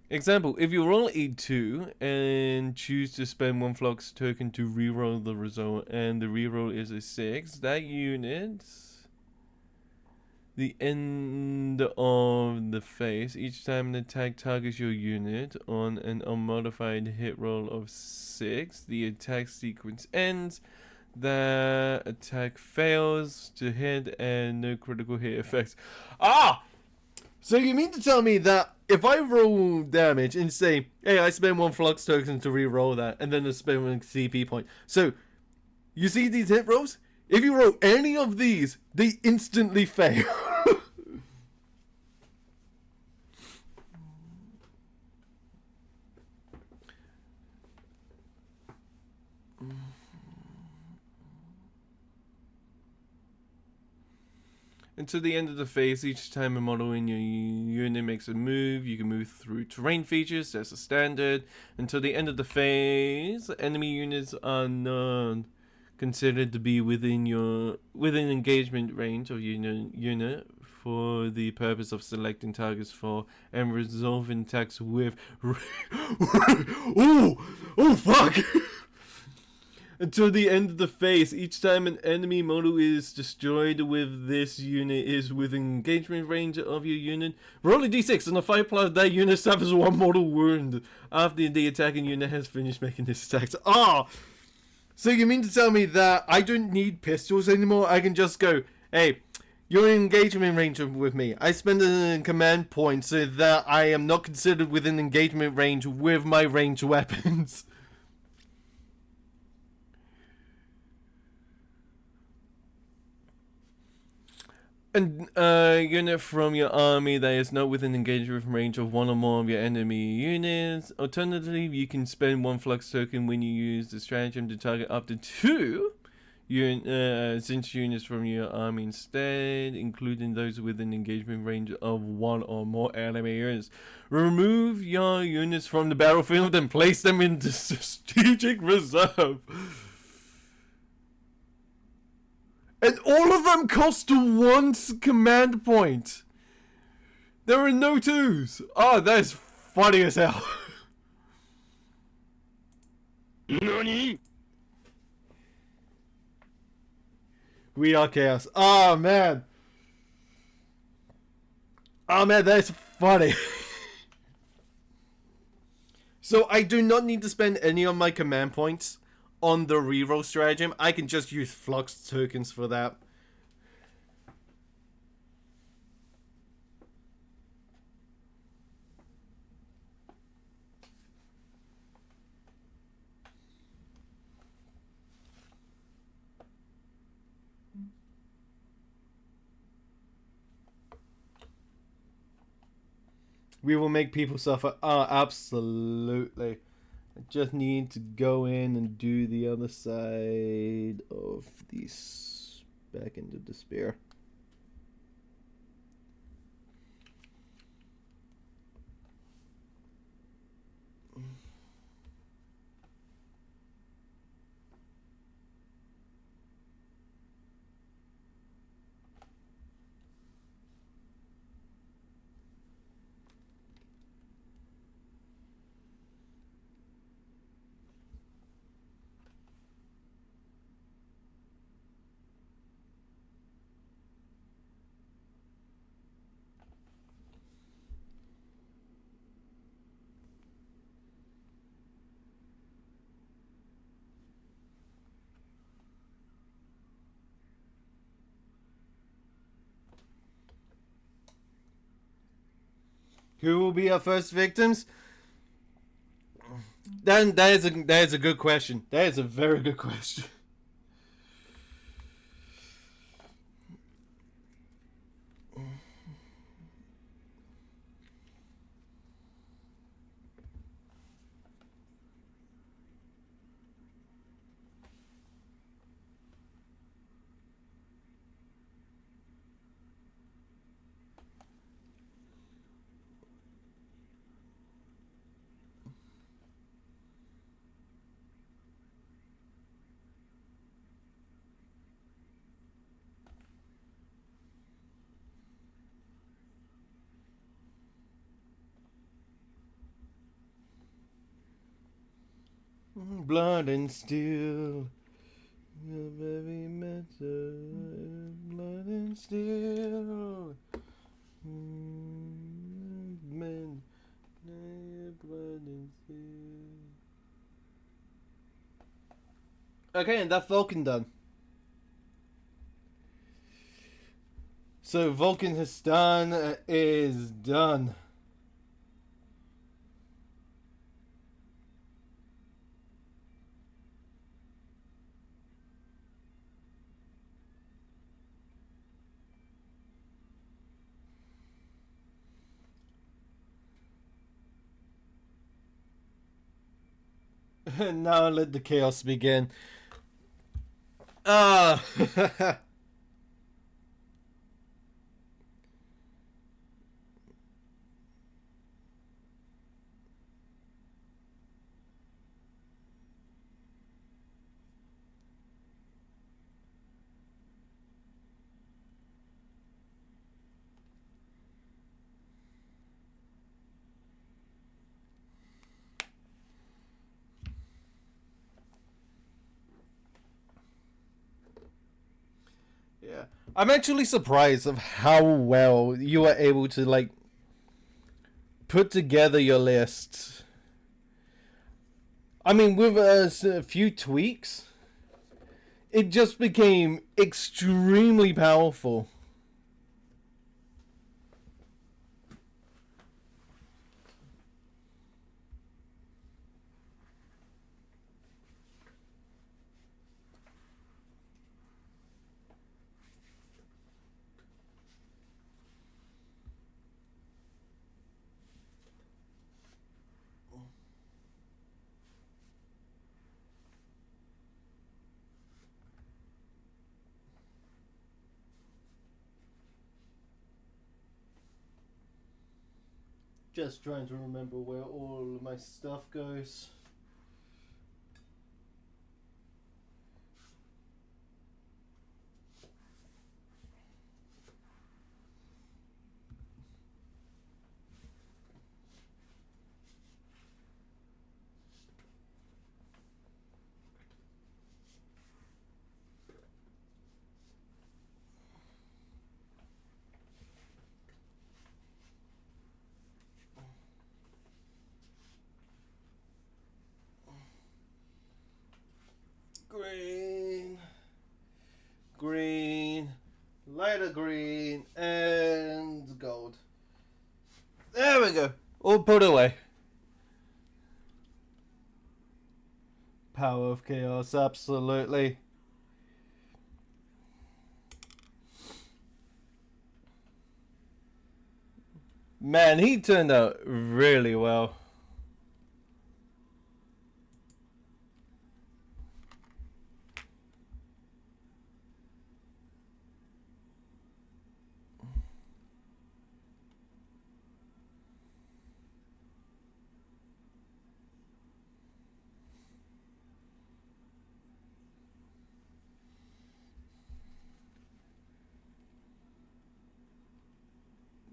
Example, if you roll a 2 and choose to spend 1 flux token to reroll the result, and the reroll is a 6, that unit, the end of the phase, each time an attack targets your unit on an unmodified hit roll of 6, the attack sequence ends. The attack fails to hit and no critical hit effects. So you mean to tell me that if I roll damage and say, hey, I spend 1 flux token to re-roll that, and then I spend 1 CP point. So, you see these hit rolls? If you roll any of these, they instantly fail. Until the end of the phase, each time a model in your unit makes a move, you can move through terrain features as a standard. Until the end of the phase, enemy units are not considered to be within engagement range of your unit for the purpose of selecting targets for and resolving attacks with. Oh fuck! Until the end of the phase, each time an enemy model is destroyed with this unit is within engagement range of your unit, roll a d6. On a 5+, that unit suffers 1 mortal wound after the attacking unit has finished making its attacks. Ah! So you mean to tell me that I don't need pistols anymore? I can just go, hey, you're in engagement range with me. I spend a command point so that I am not considered within engagement range with my ranged weapons. A unit from your army that is not within engagement range of 1 or more of your enemy units. Alternatively, you can spend 1 flux token when you use the stratagem to target up to 2 Zinch units from your army instead, including those within engagement range of 1 or more enemy units. Remove your units from the battlefield and place them into strategic reserve. And all of them cost 1 command point. There are no 2s. Oh, that's funny as hell. NANI? We are chaos. Oh, man. Oh, man, that's funny. So I do not need to spend any of my command points on the reroll stratagem. I can just use flux tokens for that. We will make people suffer. Oh, absolutely. I just need to go in and do the other side of this back into despair. Who will be our first victims? Then that is a good question. That is a very good question. Blood and steel, the very metal, blood and steel. Men, blood and steel. Okay, and that's Vulcan done. So Vulcan has done is done. Now let the chaos begin. Ah. I'm actually surprised of how well you were able to like put together your list. I mean, with a few tweaks, it just became extremely powerful. Just trying to remember where all of my stuff goes. Green, green, lighter green, and gold. There we go. All put away. Power of chaos, absolutely. Man, he turned out really well.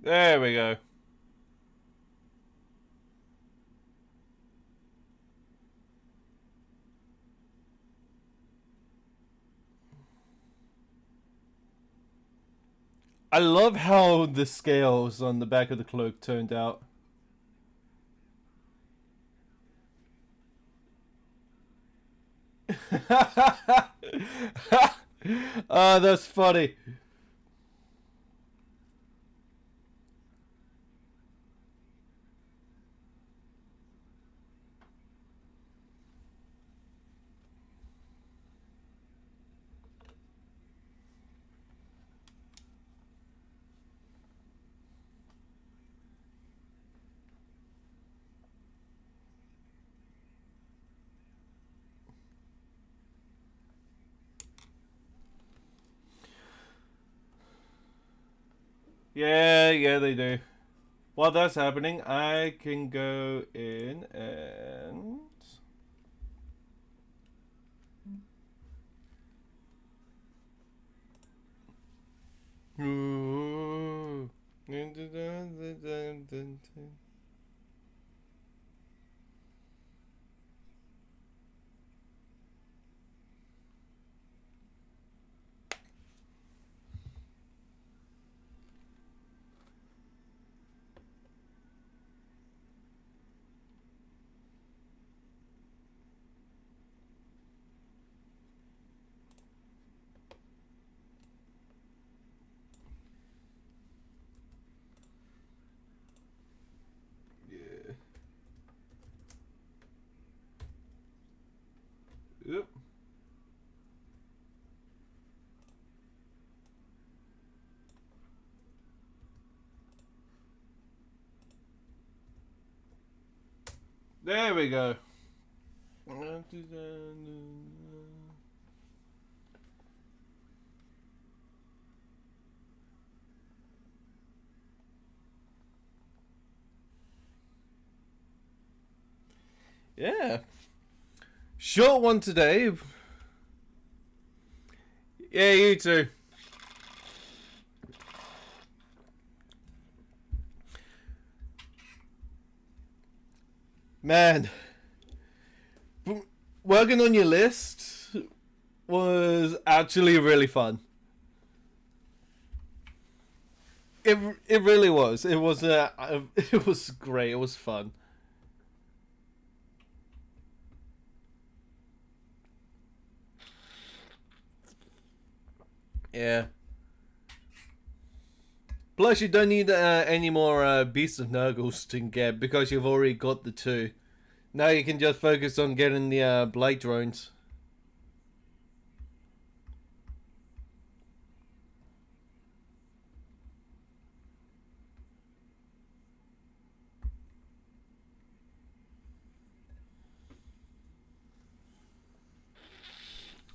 There we go. I love how the scales on the back of the cloak turned out. Oh, that's funny. Yeah, they do. While that's happening, I can go in and... Ooh. Yep. There we go. Yeah. Short one today. Yeah, you too. Man, working on your list was actually really fun. It really was. It was it was great. It was fun. Yeah. Plus, you don't need any more Beasts of Nurgles to get because you've already got the two. Now you can just focus on getting the Blight drones.